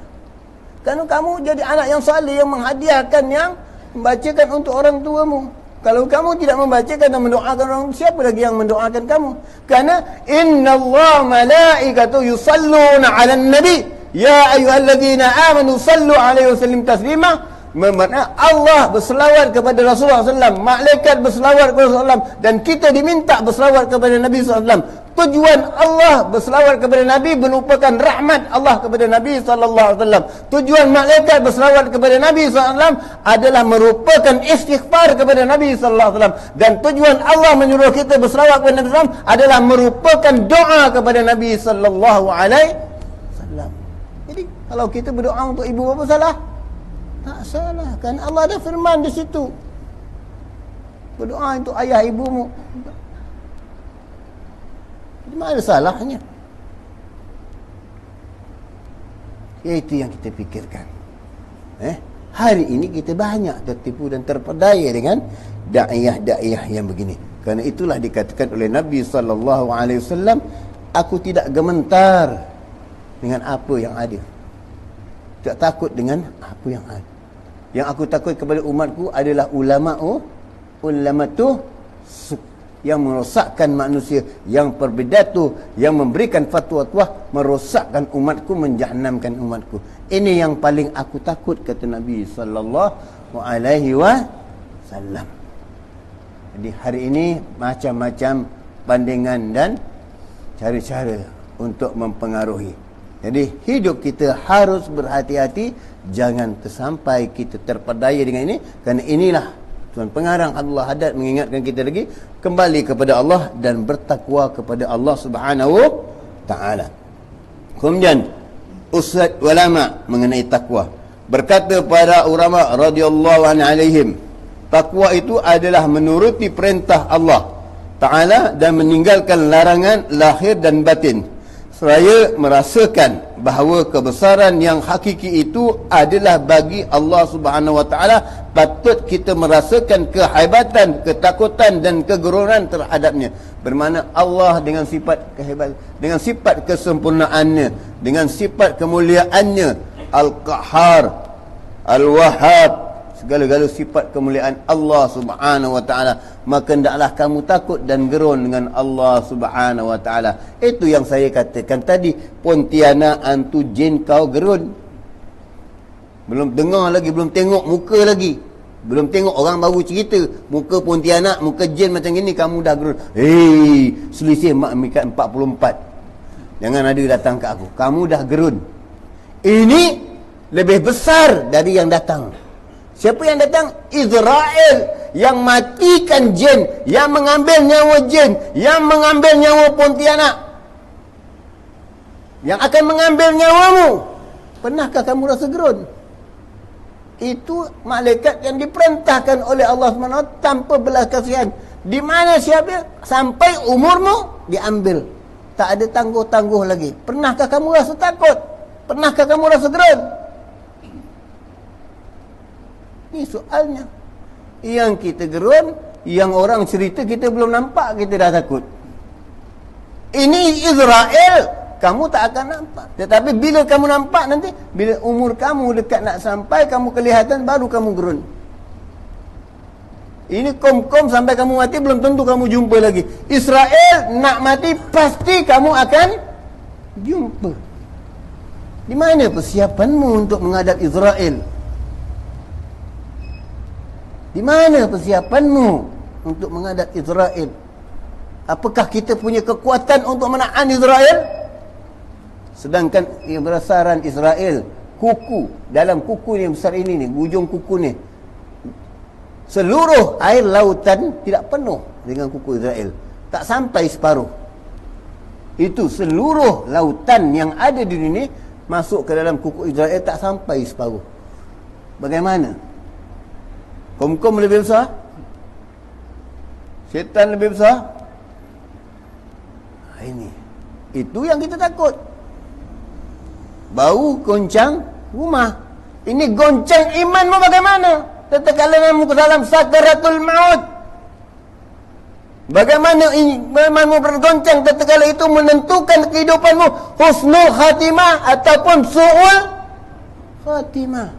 Kerana kamu jadi anak yang saleh, yang menghadiahkan, yang membacakan untuk orang tuamu. Kalau kamu tidak membacakan dan mendoakan orang, siapa lagi yang mendoakan kamu? Kerana innallaha malaikatu yusalluna 'alan nabi ya ayyuhalladzina amanu sallu 'alaihi wasallim taslima. Bermakna Allah berselawat kepada Rasulullah SAW, malaikat berselawat kepada Rasulullah SAW, dan kita diminta berselawat kepada Nabi SAW. Tujuan Allah berselawat kepada Nabi merupakan rahmat Allah kepada Nabi SAW. Tujuan malaikat berselawat kepada Nabi SAW adalah merupakan istighfar kepada Nabi SAW. Dan tujuan Allah menyuruh kita berselawat kepada Nabi SAW adalah merupakan doa kepada Nabi SAW. Jadi kalau kita berdoa untuk ibu bapa, salah? Tak salah, kan Allah ada firman di situ. Berdoa untuk ayah ibumu. Di mana salahnya? Itu yang kita fikirkan. Hari ini kita banyak tertipu dan terpedaya dengan daiyah-daiyah yang begini. Kerana itulah dikatakan oleh Nabi sallallahu alaihi wasallam, aku tidak gemetar dengan apa yang ada. Tak takut dengan apa yang ada. Yang aku takut kepada umatku adalah ulamatu yang merosakkan manusia, yang berpidato, yang memberikan fatwa-fatwa, merosakkan umatku, menjahannamkan umatku. Ini yang paling aku takut, kata Nabi sallallahu alaihi wasallam. Jadi hari ini macam-macam pandangan dan cara-cara untuk mempengaruhi. Jadi hidup kita harus berhati-hati, jangan tersampai kita terpedaya dengan ini, kerana inilah Tuan Pengarang Abdullah Haddad mengingatkan kita lagi, kembali kepada Allah dan bertakwa kepada Allah Subhanahu taala. Kemudian ustaz ulama mengenai takwa, berkata para ulama radhiyallahu alaihim, takwa itu adalah menuruti perintah Allah taala dan meninggalkan larangan lahir dan batin, seraya merasakan bahawa kebesaran yang hakiki itu adalah bagi Allah Subhanahu wa taala. Patut kita merasakan kehebatan, ketakutan dan kegeruran terhadapnya. Bermakna Allah dengan sifat kehebatan, dengan sifat kesempurnaannya, dengan sifat kemuliaannya, Al-Qahhar, Al-Wahhab, segala-gala sifat kemuliaan Allah Subhanahu wa taala, maka hendaklah kamu takut dan gerun dengan Allah Subhanahu wa taala. Itu yang saya katakan tadi, Pontianak antu jin kau gerun. Belum dengar lagi, belum tengok muka lagi, belum tengok orang baru cerita muka Pontianak, muka jin macam gini, kamu dah gerun. Hei, selisih mikat 44. Jangan ada datang ke aku, kamu dah gerun. Ini lebih besar dari yang datang. Siapa yang datang? Israel, yang matikan jin, yang mengambil nyawa jin, yang mengambil nyawa Pontianak, yang akan mengambil nyawamu. Pernahkah kamu rasa gerun? Itu malaikat yang diperintahkan oleh Allah SWT tanpa belas kasihan. Di mana siapa? Sampai umurmu diambil. Tak ada tangguh-tangguh lagi. Pernahkah kamu rasa takut? Pernahkah kamu rasa gerun? Ini soalnya. Yang kita gerun, yang orang cerita kita belum nampak, kita dah takut. Ini Israel, kamu tak akan nampak. Tetapi bila kamu nampak nanti, bila umur kamu dekat nak sampai, kamu kelihatan, baru kamu gerun. Ini kom-kom sampai kamu mati, belum tentu kamu jumpa lagi. Israel nak mati, pasti kamu akan jumpa. Di mana persiapanmu untuk menghadap Israel? Di mana persiapanmu untuk menghadap Israel? Apakah kita punya kekuatan untuk menahan Israel? Sedangkan yang berasaran Israel, kuku, dalam kuku yang besar ini nih, ujung kuku ni, seluruh air lautan tidak penuh dengan kuku Israel. Tak sampai separuh. Itu seluruh lautan yang ada di dunia masuk ke dalam kuku Israel, tak sampai separuh. Bagaimana? Kom-kom lebih besar? Syaitan lebih besar? Ini. Itu yang kita takut. Bau goncang rumah. Ini goncang imanmu bagaimana? Tatkala kamu ke dalam sakaratul maut. Bagaimana imanmu bergoncang tatkala itu menentukan kehidupanmu, husnul khatimah ataupun su'ul khatimah.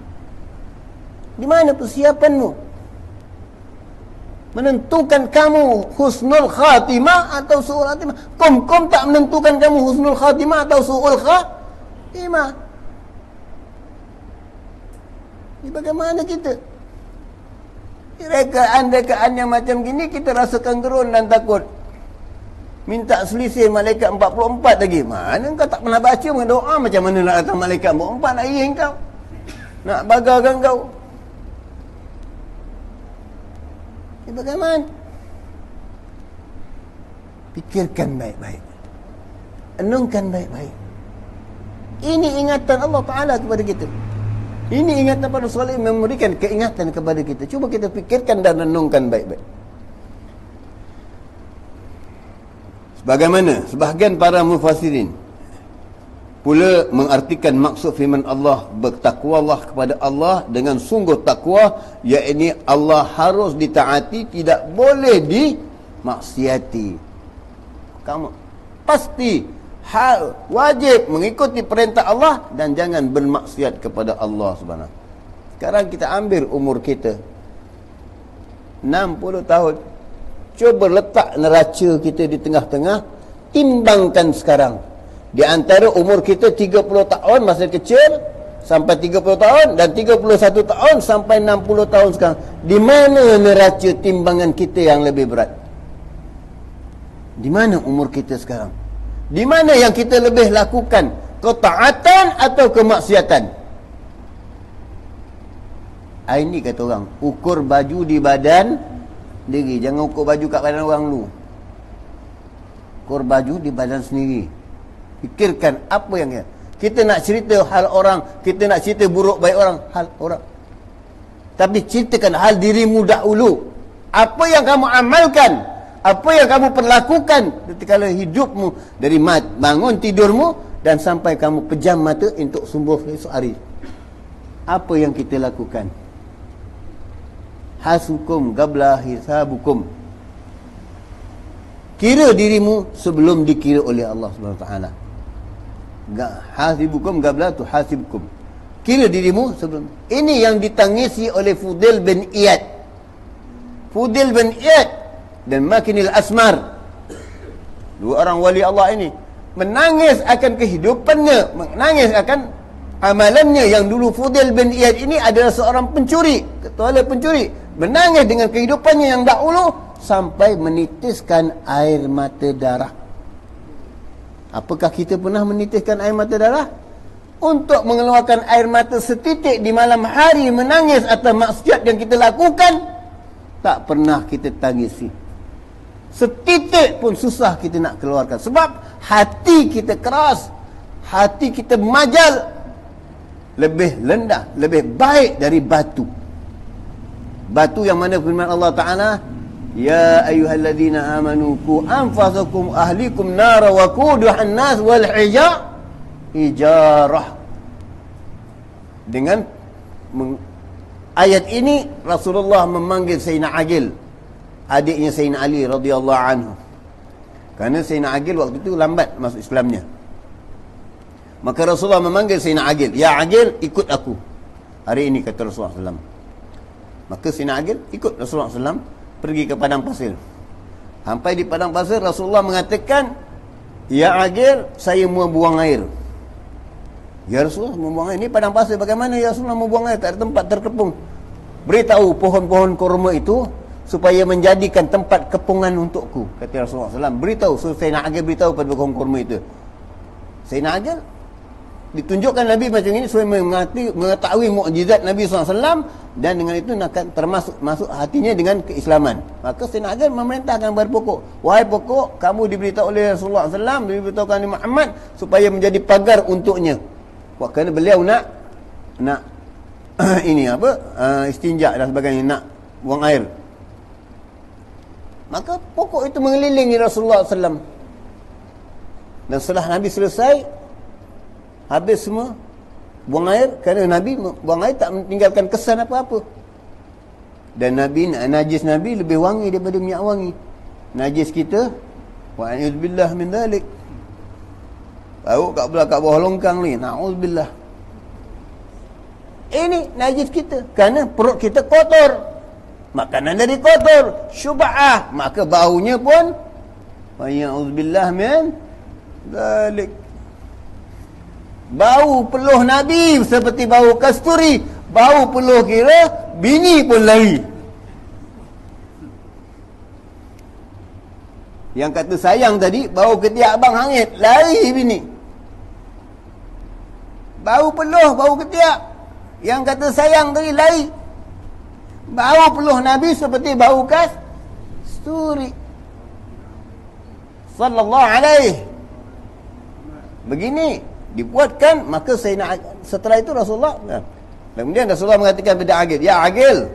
Di mana persiapanmu? Menentukan kamu husnul khatimah atau su'ul khatimah. Kom-kom tak menentukan kamu husnul khatimah atau su'ul khatimah. Ini bagaimana kita? Rekaan-rekaan yang macam gini kita rasakan gerun dan takut. Minta selisih malaikat 44 lagi. Mana kau tak pernah baca doa, macam mana nak datang malaikat 44 nak iring kau? Nak bagarkan kau? Ini bagaimana? Fikirkan baik-baik. Enungkan baik-baik. Ini ingatan Allah Ta'ala kepada kita. Ini ingatan para salih memberikan keingatan kepada kita. Cuba kita fikirkan dan renungkan baik-baik. Sebagaimana sebahagian para mufassirin pula mengartikan maksud firman Allah, bertakwalah kepada Allah dengan sungguh takwa, iaitu Allah harus ditaati, tidak boleh dimaksiati. Kamu pasti wajib mengikuti perintah Allah dan jangan bermaksiat kepada Allah Subhanahu. Sekarang kita ambil umur kita 60 tahun. Cuba letak neraca kita di tengah-tengah, timbangkan sekarang. Di antara umur kita 30 tahun masa kecil sampai 30 tahun dan 31 tahun sampai 60 tahun sekarang. Di mana neraca timbangan kita yang lebih berat? Di mana umur kita sekarang? Di mana yang kita lebih lakukan? Ketaatan atau kemaksiatan? Ini kata orang, ukur baju di badan diri. Jangan ukur baju kat badan orang dulu. Ukur baju di badan sendiri. Fikirkan apa yang kita nak cerita hal orang, kita nak cerita buruk baik orang, hal orang. Tapi ceritakan hal dirimu dahulu. Apa yang kamu amalkan, apa yang kamu perlakukan ketika hidupmu, dari bangun tidurmu dan sampai kamu pejam mata untuk subuh esok hari. Apa yang kita lakukan? Hasukum qabla hisabukum. Kira dirimu sebelum dikira oleh Allah Subhanahu Wa Taala. Hasibukum qabla tuhasibkum. Kira dirimu sebelum. Ini yang ditangisi oleh Fudail bin Iyad. Fudail bin Iyad dan Makinil Asmar, dua orang wali Allah ini menangis akan kehidupannya, menangis akan amalannya. Yang dulu Fudail bin Iyad ini adalah seorang pencuri, ketua pencuri, menangis dengan kehidupannya yang dahulu sampai menitiskan air mata darah. Apakah kita pernah menitiskan air mata darah? Untuk mengeluarkan air mata setitik di malam hari menangis atas maksiat yang kita lakukan, tak pernah kita tangisi. Setitik pun susah kita nak keluarkan. Sebab hati kita keras, hati kita majal, lebih rendah, lebih baik dari batu. Batu yang mana firman Allah Ta'ala, ya ayyuhalladzina amanu ku anfasakum ahlikum nara wa quduhan nas wal hijarah. Dengan ayat ini Rasulullah memanggil Sayyidina Aqil, adiknya Sayyidina Ali radhiyallahu anhu. Kerana Sayyidina Aqil waktu itu lambat masuk Islamnya. Maka Rasulullah memanggil Sayyidina Aqil, ya Aqil, ikut aku hari ini, kata Rasulullah SAW. Maka Sayyidina Aqil ikut Rasulullah SAW pergi ke padang pasir. Sampai di padang pasir, Rasulullah mengatakan, ya Aqil, saya mau buang air. Ya Rasulullah, mau buang air. Ini padang pasir, bagaimana ya Rasulullah mau buang air? Tak ada tempat terkepung. Beritahu pohon-pohon kurma itu supaya menjadikan tempat kepungan untukku, kata Rasulullah SAW. Beritahu, Sayyidina Aqil beritahu pada pohon kurma itu. Sayyidina Aqil ditunjukkan Nabi macam ini supaya mengetahui mukjizat Nabi SAW, dan dengan itu termasuk masuk hatinya dengan keislaman. Maka Sayyidina Aqil memerintahkan kepada pokok, wahai pokok, kamu diberitahu oleh Rasulullah SAW, diberitahukan oleh Muhammad supaya menjadi pagar untuknya. Kerana beliau nak ini apa, istinja dan sebagainya, nak buang air. Maka pokok itu mengelilingi Rasulullah SAW. Dan setelah Nabi selesai, habis semua buang air, kerana Nabi buang air tak meninggalkan kesan apa-apa. Dan najis Nabi lebih wangi daripada minyak wangi. Najis kita, wa'udzubillah min dhalik, bau kat bawah longkang ni, na'udzubillah. Ini najis kita, kerana perut kita kotor, makanan dari kotor, syubhah, maka baunya pun wa'udzubillah min dhalik. Bau peluh Nabi seperti bau kasturi, bau peluh kira bini pun lari. Yang kata sayang tadi, bau ketiak abang hangit, lari bini. Bau peluh, bau ketiak, yang kata sayang tadi, lari. Bau peluh Nabi seperti bau kasturi sallallahu alaihi. Begini dibuatkan. Maka setelah itu Rasulullah, kemudian Rasulullah mengatakan kepada Aqil, ya Aqil,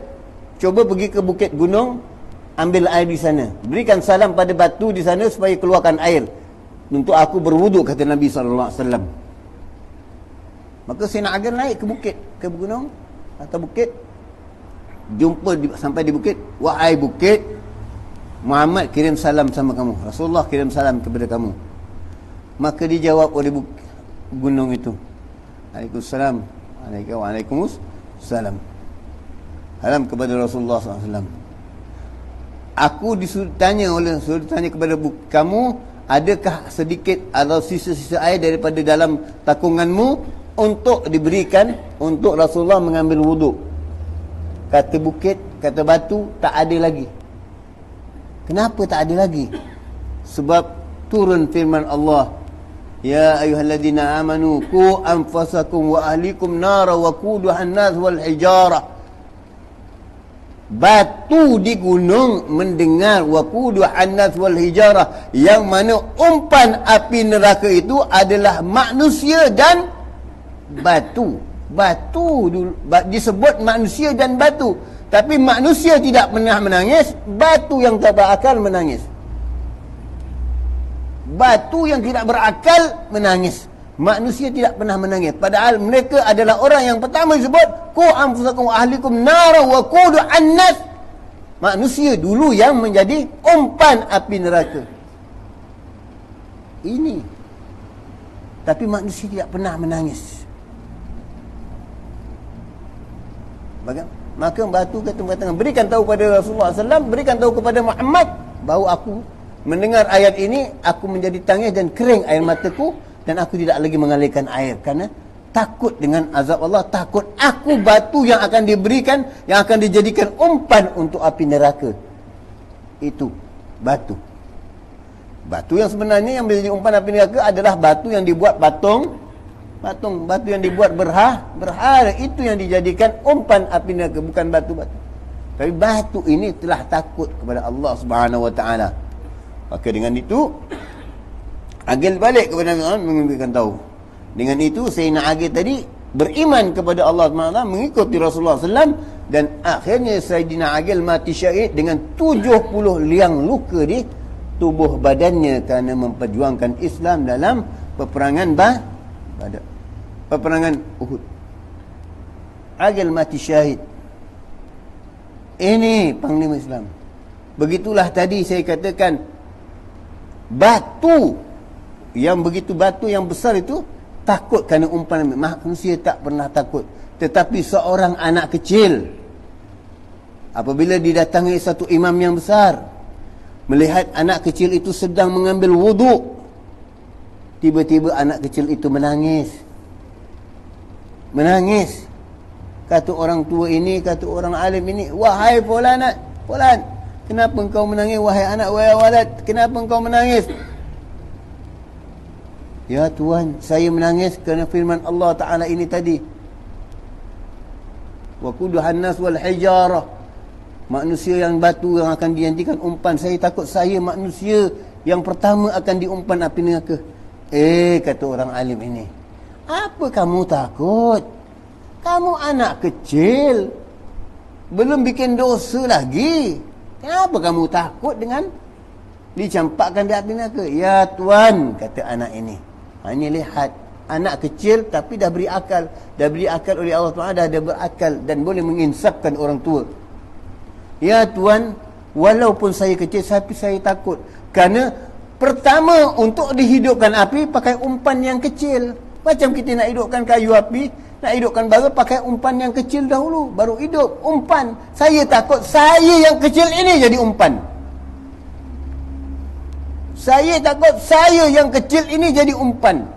cuba pergi ke bukit gunung, ambil air di sana, berikan salam pada batu di sana supaya keluarkan air untuk aku berwuduk, kata Nabi SAW. Maka Sayyidina Aqil naik ke bukit, ke gunung atau bukit, jumpa sampai di bukit. Wahai bukit, Muhammad kirim salam sama kamu, Rasulullah kirim salam kepada kamu. Maka dijawab oleh gunung itu, Waalaikumsalam. Waalaikumsalam. Salam kepada Rasulullah SAW. Aku disuruh tanya kepada kamu, adakah sedikit atau sisa-sisa air daripada dalam takunganmu untuk diberikan untuk Rasulullah mengambil wuduk? Kata bukit, kata batu, tak ada lagi. Kenapa tak ada lagi? Sebab turun firman Allah, Ya ayyuhalladzina amanu qu anfusakum wa ahlikum nara wa quduhan nas wal hijarah. Batu di gunung mendengar waquduhan nas wal hijarah, yang mana umpan api neraka itu adalah manusia dan batu. Batu disebut manusia dan batu, tapi manusia tidak pernah menangis, batu yang tak berakal menangis. Batu yang tidak berakal menangis, manusia tidak pernah menangis. Padahal mereka adalah orang yang pertama disebut qu anfusakum wa ahlikum nara wa quduhan nas. Manusia dulu yang menjadi umpan api neraka ini, tapi manusia tidak pernah menangis. Maka batu kata, berikan tahu kepada Rasulullah SAW, berikan tahu kepada Muhammad bahawa aku mendengar ayat ini, aku menjadi tangis dan kering air mataku, dan aku tidak lagi mengalirkan air kerana takut dengan azab Allah, takut aku batu yang akan diberikan, yang akan dijadikan umpan untuk api neraka. Itu batu. Batu yang sebenarnya yang menjadi umpan api neraka adalah batu yang dibuat patung, batu yang dibuat berhala, itu yang dijadikan umpan api neraka, bukan batu-batu. Tapi batu ini telah takut kepada Allah Subhanahu Wa Taala. Maka dengan itu Agil balik kepada Nabi Muhammad memberikan tahu. Dengan itu Sayyidina Agil tadi beriman kepada Allah SWT, mengikuti Rasulullah SAW, dan akhirnya Sayyidina Agil mati syahid dengan 70 liang luka di tubuh badannya kerana memperjuangkan Islam dalam peperangan peperangan Uhud. Agil mati syahid. Ini panglima Islam. Begitulah tadi saya katakan, batu yang besar itu takut kerana umpan. Manusia tak pernah takut, tetapi seorang anak kecil apabila didatangi satu imam yang besar, melihat anak kecil itu sedang mengambil wuduk, tiba-tiba anak kecil itu menangis. Kata orang tua ini, kata orang alim ini, wahai fulan, kenapa engkau menangis? Wahai anak, wahai walad, kenapa engkau menangis? Ya Tuhan, saya menangis kerana firman Allah Ta'ala ini tadi, waquduhan nas wal hijarah, manusia yang batu yang akan dijadikan umpan. Saya takut saya manusia yang pertama akan diumpan api neraka. Kata orang alim ini, apa kamu takut? Kamu anak kecil, belum bikin dosa lagi, kenapa kamu takut dengan dicampakkan di api neraka? Ya Tuhan, kata anak ini, hanya lihat, anak kecil tapi dah beri akal. Dah beri akal oleh Allah Ta'ala, dah berakal dan boleh menginsafkan orang tua. Ya Tuhan, walaupun saya kecil, tapi saya takut. Kerana pertama untuk dihidupkan api pakai umpan yang kecil. Macam kita nak hidupkan kayu api, nak hidupkan bara, pakai umpan yang kecil dahulu, baru hidup umpan. Saya takut saya yang kecil ini jadi umpan. Saya takut saya yang kecil ini jadi umpan.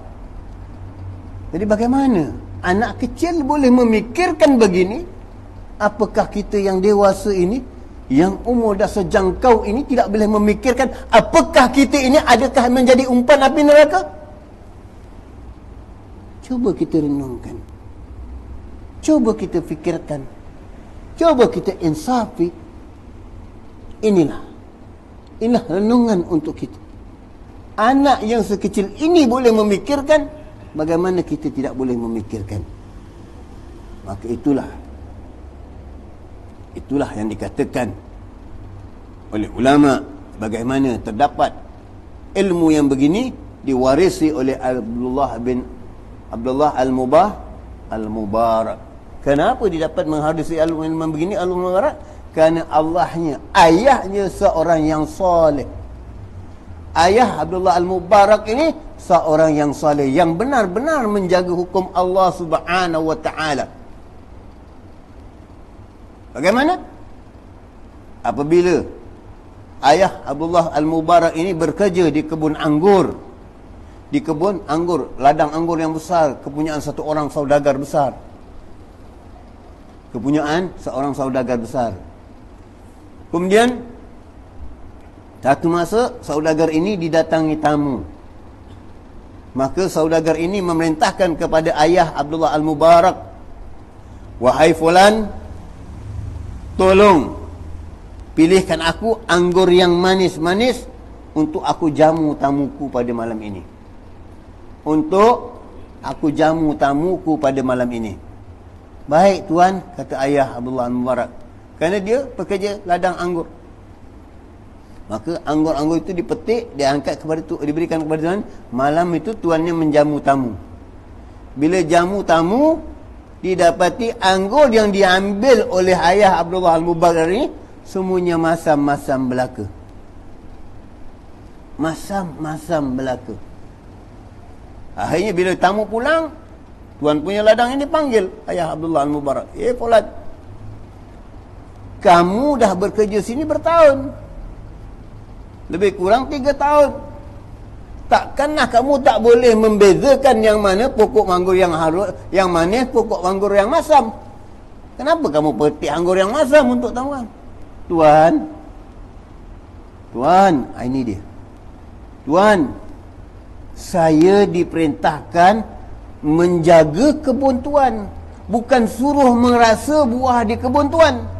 Jadi bagaimana anak kecil boleh memikirkan begini? Apakah kita yang dewasa ini, yang umur dah sejangkau ini, tidak boleh memikirkan apakah kita ini adakah menjadi umpan api neraka? Cuba kita renungkan, cuba kita fikirkan, cuba kita insafi. Inilah renungan untuk kita. Anak yang sekecil ini boleh memikirkan, bagaimana kita tidak boleh memikirkan? Maka itulah yang dikatakan oleh ulama, bagaimana terdapat ilmu yang begini diwarisi oleh Abdullah Al-Mubarak. Kenapa dia dapat mengharisi ilmu yang begini Al-Mubarak? Kerana ayahnya seorang yang soleh. Ayah Abdullah Al-Mubarak ini seorang yang saleh, yang benar-benar menjaga hukum Allah Subhanahu wa taala. Bagaimana? Apabila ayah Abdullah Al-Mubarak ini bekerja di kebun anggur. Di kebun anggur, ladang anggur yang besar, kepunyaan satu orang saudagar besar. Kepunyaan seorang saudagar besar. Kemudian satu masa saudagar ini didatangi tamu. Maka saudagar ini memerintahkan kepada ayah Abdullah Al-Mubarak, "Wahai fulan, tolong pilihkan aku anggur yang manis-manis untuk aku jamu tamuku pada malam ini." Untuk aku jamu tamuku pada malam ini. "Baik tuan," kata ayah Abdullah Al-Mubarak. Kerana dia pekerja ladang anggur. Maka anggur-anggur itu dipetik, diangkat kepada diberikan kepada tuan. Malam itu tuannya menjamu tamu. Bila jamu tamu, didapati anggur yang diambil oleh ayah Abdullah Al-Mubarak ini semuanya masam-masam belaka. Masam-masam belaka. Akhirnya bila tamu pulang, tuan punya ladang ini panggil ayah Abdullah Al-Mubarak. Fulan, kamu dah bekerja sini bertahun, lebih kurang 3 tahun. Takkanlah kamu tak boleh membezakan yang mana pokok anggur yang harus, yang manis, pokok anggur yang masam. Kenapa kamu petik anggur yang masam untuk tamu? Tuan, ini dia. Tuan, saya diperintahkan menjaga kebun tuan, bukan suruh merasa buah di kebun tuan.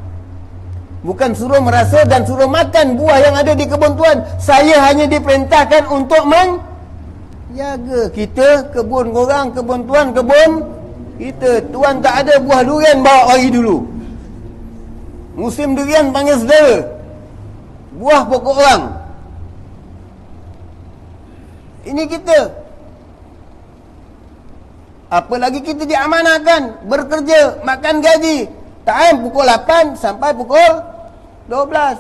Bukan suruh merasa dan suruh makan buah yang ada di kebun tuan. Saya hanya diperintahkan untuk menjaga. Kita kebun korang, kebun tuan, kebun kita. Tuan tak ada buah durian, bawa bagi dulu. Musim durian panggil saudara. Buah pokok orang. Ini kita. Apalagi kita diamanahkan bekerja, makan gaji. Time pukul 8 sampai pukul 12.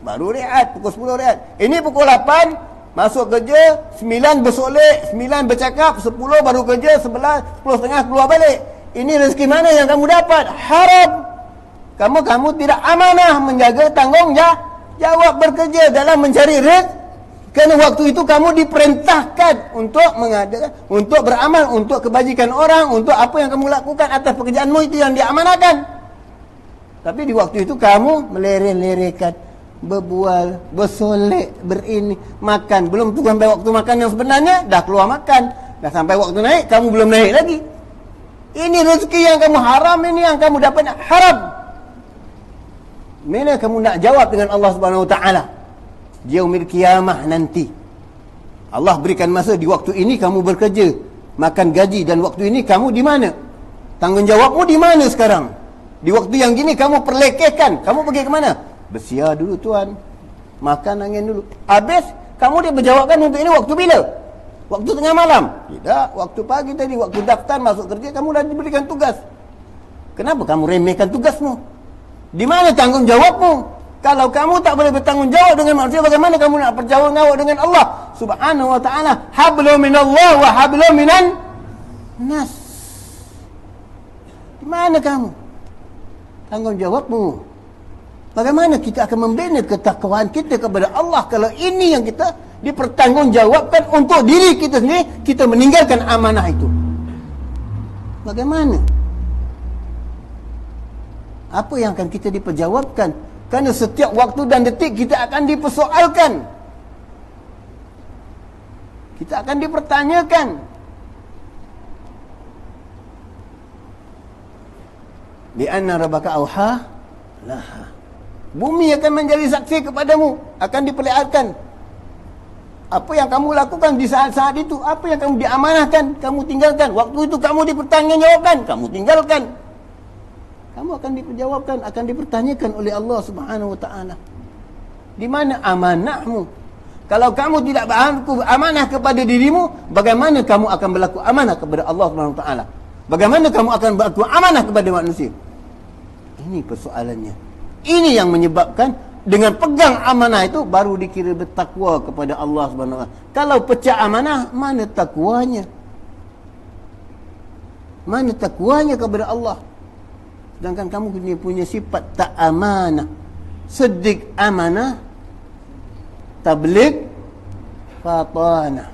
Baru rehat, pukul 10 rehat. Ini pukul 8, masuk kerja, 9 bersolek, 9 bercakap, 10 baru kerja, 11, 10.30 keluar balik. Ini rezeki mana yang kamu dapat? Haram. Kamu tidak amanah menjaga tanggungjawab bekerja dalam mencari rezeki. Kerana waktu itu kamu diperintahkan untuk mengadakan, untuk beramal, untuk kebajikan orang, untuk apa yang kamu lakukan atas pekerjaanmu itu yang diamanahkan. Tapi di waktu itu kamu melere-lerekan, berbual, bersolek, berini, makan. Belum tu sampai waktu makan yang sebenarnya, dah keluar makan. Dah sampai waktu naik, kamu belum naik lagi. Ini rezeki yang kamu haram, ini yang kamu dapat haram. Mana kamu nak jawab dengan Allah Subhanahu Wa Taala? Yaumil Qiyamah nanti. Allah berikan masa, di waktu ini kamu bekerja, makan gaji, dan waktu ini kamu di mana? Tanggungjawabmu di mana sekarang? Di waktu yang gini kamu perlekehkan. Kamu pergi ke mana? Bersiar dulu tuan, makan angin dulu. Habis kamu dia berjawabkan untuk ini waktu bila? Waktu tengah malam? Tidak, waktu pagi tadi, waktu daftar masuk kerja kamu dah diberikan tugas. Kenapa kamu remehkan tugasmu? Di mana tanggungjawabmu? Kalau kamu tak boleh bertanggungjawab dengan manusia, bagaimana kamu nak bertanggungjawab dengan Allah Subhanahu Wa Taala? Hablum minallah wa hablum minan nas. Di mana kamu? Tanggungjawabmu. Bagaimana kita akan membina ketakwaan kita kepada Allah kalau ini yang kita dipertanggungjawabkan untuk diri kita sendiri, kita meninggalkan amanah itu? Bagaimana? Apa yang akan kita diperjawabkan? Kerana setiap waktu dan detik kita akan dipersoalkan. Kita akan dipertanyakan. Bi anna rabbaka auha laha. Bumi akan menjadi saksi kepadamu, akan diperlihatkan apa yang kamu lakukan di saat-saat itu, apa yang kamu diamanahkan, kamu tinggalkan. Waktu itu kamu dipertanggungjawabkan, kamu tinggalkan. Kamu akan diperjawabkan, akan dipertanyakan oleh Allah Subhanahu Wa Taala. Di mana amanahmu? Kalau kamu tidak berlaku amanah kepada dirimu, bagaimana kamu akan berlaku amanah kepada Allah Subhanahu Wa Taala? Bagaimana kamu akan berlaku amanah kepada manusia? Ini persoalannya. Ini yang menyebabkan dengan pegang amanah itu baru dikira bertakwa kepada Allah Subhanahu Wa Taala. Kalau pecah amanah, mana takwanya? Mana takwanya kepada Allah? Sedangkan kamu ni punya sifat tak amanah, sedik amanah, tabligh fatanah.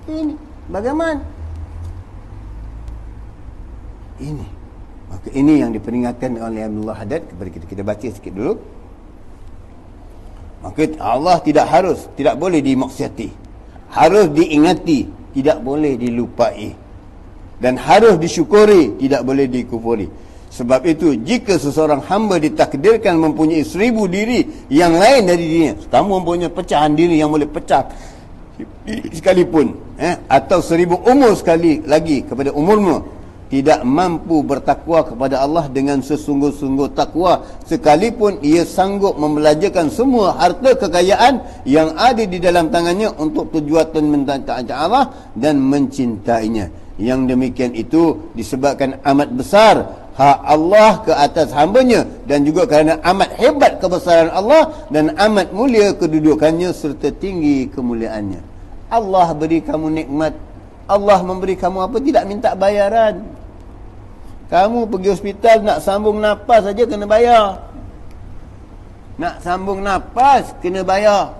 Ini bagaimana? Ini. Maka ini yang diperingatkan oleh Abdullah Haddad kepada kita. Kita baca sikit dulu. Maka Allah tidak boleh dimaksiati, harus diingati, tidak boleh dilupai, dan harus disyukuri, tidak boleh dikufuri. Sebab itu jika seseorang hamba ditakdirkan mempunyai 1000 diri yang lain dari dirinya, kamu mempunyai pecahan diri yang boleh pecah sekalipun, atau 1000 umur sekali lagi kepada umurmu, tidak mampu bertakwa kepada Allah dengan sesungguh-sungguh takwa, sekalipun ia sanggup membelajarkan semua harta kekayaan yang ada di dalam tangannya untuk tujuan mentaati Allah dan mencintainya. Yang demikian itu disebabkan amat besar hak Allah ke atas hambanya, dan juga kerana amat hebat kebesaran Allah dan amat mulia kedudukannya serta tinggi kemuliaannya. Allah beri kamu nikmat, Allah memberi kamu apa, tidak minta bayaran. Kamu pergi hospital nak sambung nafas saja kena bayar. Nak sambung nafas kena bayar.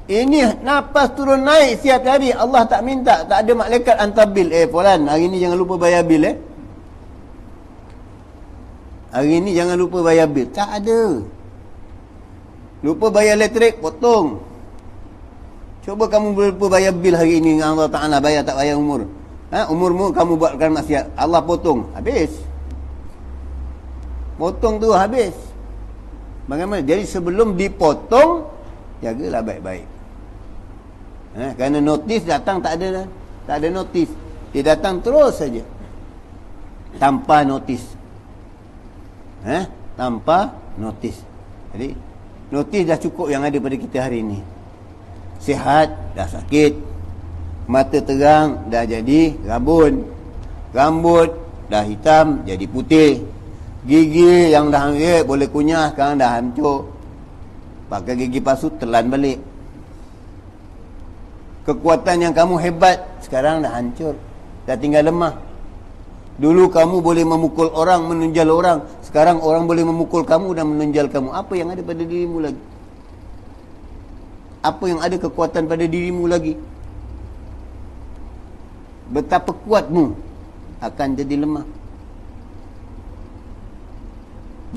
Ini nafas turun naik setiap hari, Allah tak minta, tak ada malaikat hantar bil. Fulan, hari ni jangan lupa bayar bil. Hari ni jangan lupa bayar bil. Tak ada. Lupa bayar elektrik, potong. Cuba kamu lupa bayar bil hari ini dengan Allah Ta'ala, bayar tak bayar umur. Umurmu kamu buatkan maksiat, Allah potong, habis. Potong tu habis. Bagaimana? Jadi sebelum dipotong, jagalah baik-baik. Kerana notis datang tak ada notis. Dia datang terus saja, tanpa notis. Tanpa notis. Jadi notis dah cukup yang ada pada kita hari ini. Sihat dah sakit, mata terang dah jadi rabun, rambut dah hitam jadi putih, gigi yang dah boleh kunyah sekarang dah hancur, pakai gigi palsu telan balik. Kekuatan yang kamu hebat sekarang dah hancur, dah tinggal lemah. Dulu kamu boleh memukul orang, menunjal orang, sekarang orang boleh memukul kamu dan menunjal kamu. Apa yang ada pada dirimu lagi? Apa yang ada kekuatan pada dirimu lagi? Betapa kuatmu akan jadi lemah.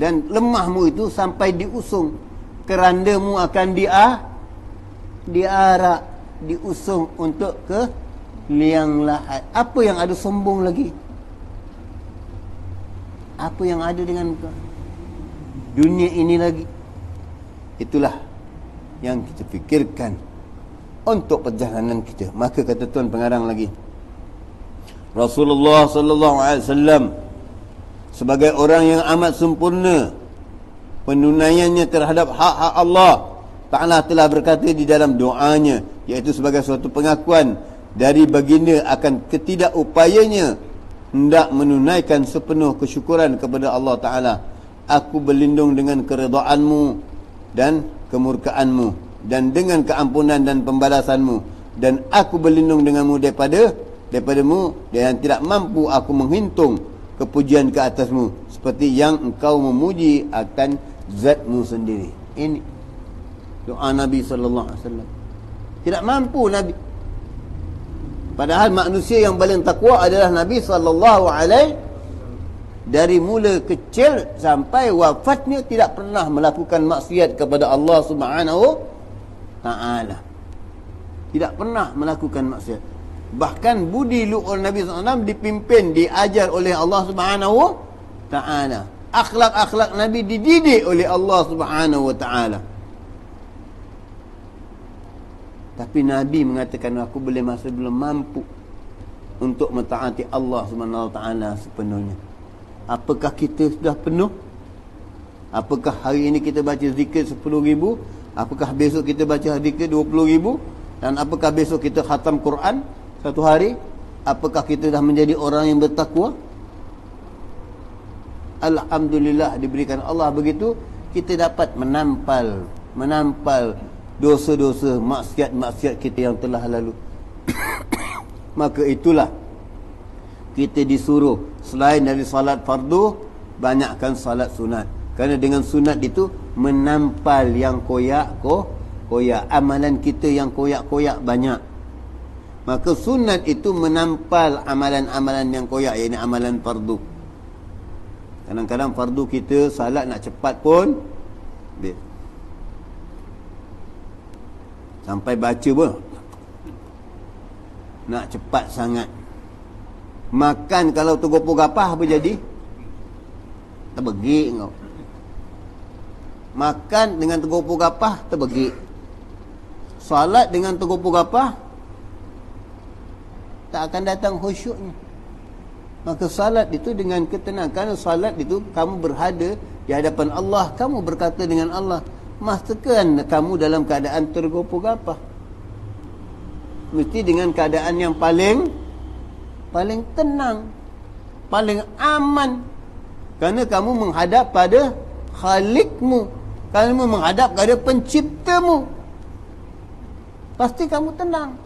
Dan lemahmu itu sampai diusung, kerandamu akan diarak, diusung untuk ke liang lahat. Apa yang ada sombong lagi? Apa yang ada dengan dunia ini lagi? Itulah yang kita fikirkan untuk perjalanan kita. Maka kata Tuan Pengarang lagi, Rasulullah sallallahu alaihi wasallam sebagai orang yang amat sempurna penunaiannya terhadap hak-hak Allah Ta'ala telah berkata di dalam doanya, iaitu sebagai suatu pengakuan dari baginda akan ketidakupayanya hendak menunaikan sepenuh kesyukuran kepada Allah Ta'ala. Aku berlindung dengan keredaanmu dan kemurkaanmu, dan dengan keampunan dan pembalasanmu, dan aku berlindung denganmu daripadamu, dan tidak mampu aku menghitung kepujian ke atasmu seperti yang engkau memuji akan zatmu sendiri. Ini doa Nabi sallallahu alaihi wasallam. Tidak mampu Nabi. Padahal manusia yang paling takwa adalah Nabi sallallahu alaihi, dari mula kecil sampai wafatnya tidak pernah melakukan maksiat kepada Allah Subhanahu Ta'ala. Tidak pernah melakukan maksiat. Bahkan budi luhur Nabi SAW dipimpin, diajar oleh Allah Subhanahu Ta'ala. Akhlak-akhlak Nabi dididik oleh Allah Subhanahu Ta'ala. Tapi Nabi mengatakan, aku belum mampu untuk mentaati Allah Subhanahu Ta'ala sepenuhnya. Apakah kita sudah penuh? Apakah hari ini kita baca zikir 10,000? Apakah besok kita baca zikir 20,000? Dan apakah besok kita khatam Quran satu hari? Apakah kita dah menjadi orang yang bertakwa? alhamdulillah diberikan Allah begitu, kita dapat menampal dosa-dosa, maksiat-maksiat kita yang telah lalu. Maka itulah kita disuruh selain dari salat fardu, banyakkan salat sunat. Kerana dengan sunat itu menampal yang koyak. Amalan kita yang koyak-koyak banyak. Maka sunat itu menampal amalan-amalan yang koyak, iaitu amalan fardu. Kadang-kadang fardu kita salat nak cepat pun sampai baca pun nak cepat sangat. Makan kalau tergopoh gapah apa jadi? Terbegik kau. Makan dengan tergopoh gapah terbegik. Salat dengan tergopoh gapah tak akan datang khusyuknya. Maka salat itu dengan ketenangan. Salat itu kamu berhada di hadapan Allah, kamu berkata dengan Allah, masakan kamu dalam keadaan tergopoh gapah. Mesti dengan keadaan yang paling tenang, paling aman. Kerana kamu menghadap pada Khalikmu, kamu menghadap pada Penciptamu, pasti kamu tenang.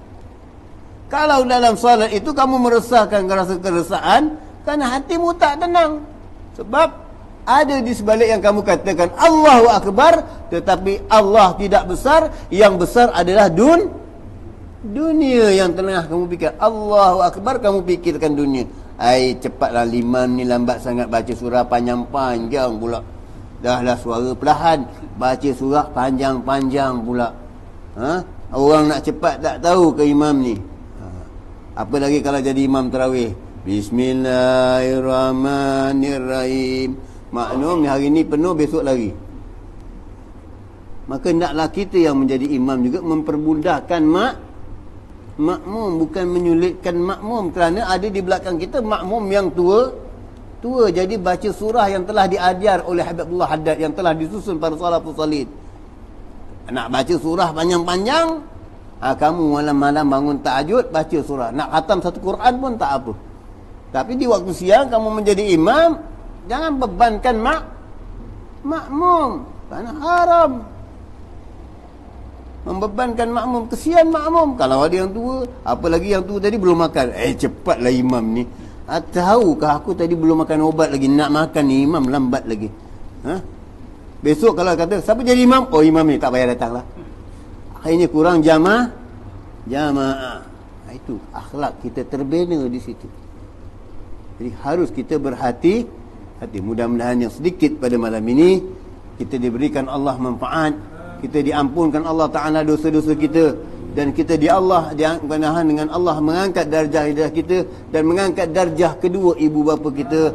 Kalau dalam salat itu kamu meresahkan rasa keresahan, kerana hatimu tak tenang. Sebab ada di sebalik yang kamu katakan Allahu Akbar, tetapi Allah tidak besar. Yang besar adalah dunia yang tengah kamu fikir. Allahu Akbar, kamu fikirkan dunia. Cepatlah, imam ni lambat sangat baca surah panjang-panjang pula. Dahlah suara perlahan, baca surah panjang-panjang pula. Orang nak cepat tak tahu ke imam ni. Apa lagi kalau jadi imam tarawih? Bismillahirrahmanirrahim. Maklum hari ni penuh, besok lagi. Maka hendaklah kita yang menjadi imam juga mempermudahkan makmum, bukan menyulitkan makmum. Kerana ada di belakang kita makmum yang tua, jadi baca surah yang telah diajar oleh Habibullah Haddad, yang telah disusun para salafus salih. Nak baca surah panjang-panjang, kamu malam-malam bangun tahajud baca surah. Nak khatam satu Quran pun tak apa. Tapi di waktu siang kamu menjadi imam, jangan bebankan makmum. Kerana haram membebankan makmum. Kesian makmum kalau ada yang tua. Apalagi yang tua tadi belum makan. Cepatlah imam ni. Tahukah aku tadi belum makan obat lagi, nak makan ni, imam lambat lagi. Besok kalau kata siapa jadi imam, imam ni tak payah datang lah. Akhirnya kurang jamaah. Itu akhlak kita terbina di situ. Jadi harus kita berhati. Mudah-mudahan yang sedikit pada malam ini kita diberikan Allah manfaat, kita diampunkan Allah Ta'ala dosa-dosa kita, dan kita diampunkan dengan Allah mengangkat darjah kita dan mengangkat darjah kedua ibu bapa kita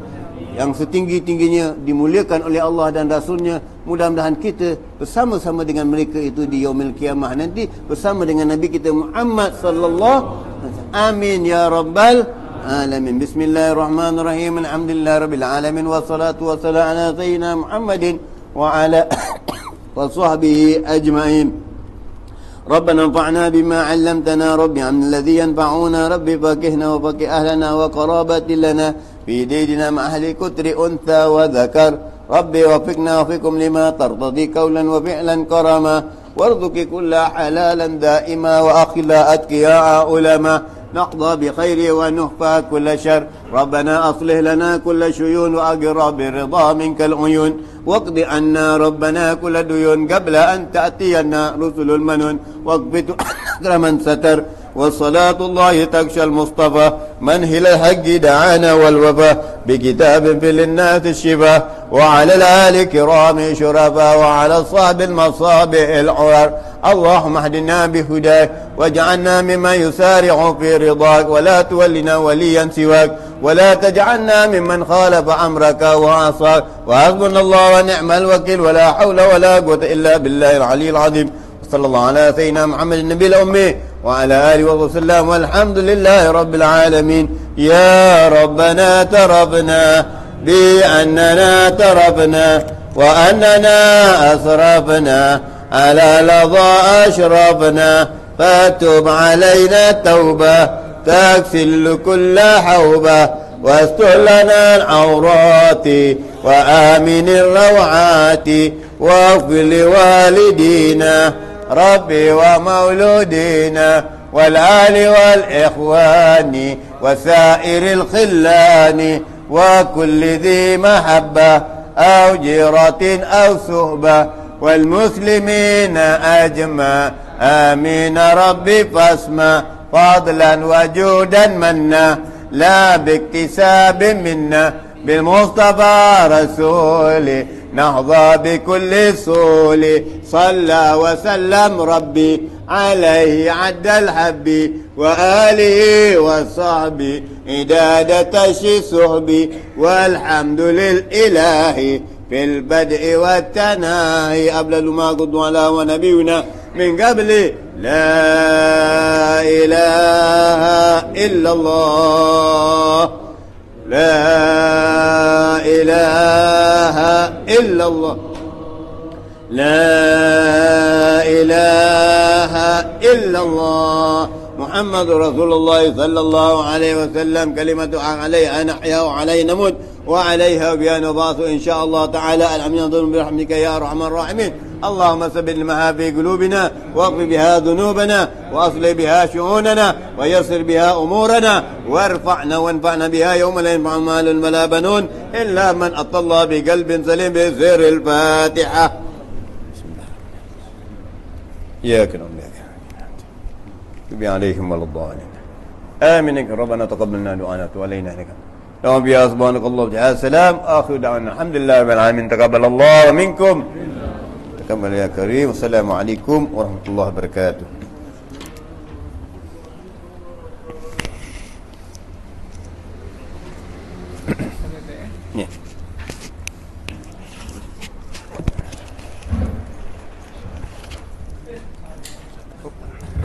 yang setinggi-tingginya dimuliakan oleh Allah dan Rasulnya. Mudah-mudahan kita bersama-sama dengan mereka itu di yaumil kiamah nanti, bersama dengan Nabi kita Muhammad sallallahu alaihi wasallam. Amin ya rabbal alamin. Bismillahirrahmanirrahim. Alhamdulillah rabbil alamin, wassalatu wassalamu ala sayyidina Muhammadin wa ala wa sahbihi ajma'in. ربنا انفعنا بما علمتنا ربي عن الذي ينفعنا ربي فقهنا وفقه أهلنا وقرابة لنا في ديننا مع أهل كتر أنثى وذكر ربي وفقنا وفقكم لما ترتضي قولا وفعلا كرما وارزق كل حلالا دائما وأخلاء أتقياء علما نقضى بخير ونهفى كل شر ربنا أصلح لنا كل شيون وأقر برضا منك العيون واقض عنا ربنا كل ديون قبل أن تأتينا رسل المنون واقبت من ستر والصلاة الله تكشى المصطفى من هل الحق دعانا والوفا بكتاب في للناس الشفاء وعلى الآل كرام شرفا وعلى الصحب المصابح العرر اللهم اهدنا بهداك واجعلنا ممن يسارع في رضاك ولا تولنا وليا سواك ولا تجعلنا ممن خالف أمرك وعصاك وحسبنا الله ونعم الوكيل ولا حول ولا قوة إلا بالله العلي العظيم صلى الله على سيدنا محمد النبي الأمي وعلى آله وسلم والحمد لله رب العالمين. يا ربنا تربنا بأننا تربنا وأننا أسرفنا على لظى أشرفنا فتب علينا توبة تغسل كل حوبة واستر لنا العورات وآمن الروعات واغفر لوالدينا ربي ومولودينا والآل والإخوان وسائر الخلان وكل ذي محبة أو جيرة أو صحبة والمسلمين أجمع آمين ربي فاسمع فضلا وجودا منا لا باكتساب منا بالمصطفى رسولي نحظى بكل سول صلى وسلم ربي عليه عد الحب وآله وصحبه إدادة تشي صحبي والحمد للإله في البدء والتناهي أبلل ما قد على ونبينا من قبل لا إله إلا الله لا إله إلا الله لا إله إلا الله محمد رسول الله صلى الله عليه وسلم كلمة عليها نحيا وعليه نموت وعليها بها نبعث إن شاء الله تعالى الأمين ظلم برحمتك يا أرحم الراحمين اللهم ثبت المها في قلوبنا واغفر بها ذنوبنا وأصلح بها شؤوننا ويسر بها أمورنا وارفعنا وانفعنا بها يوم لا ينفع مال ولا بنون إلا من أتى الله بقلب سليم بسر الفاتحة إياك نعبد تب عليهم ولا الضالين آمين ربنا تقبلنا دعانا وعلينا إنك اللهم يا سبحانك الله وبحمدك السلام آخر دعوانا الحمد لله رب العالمين تقبل الله منكم تقبل يا كريم والسلام عليكم ورحمة الله وبركاته. Yeah.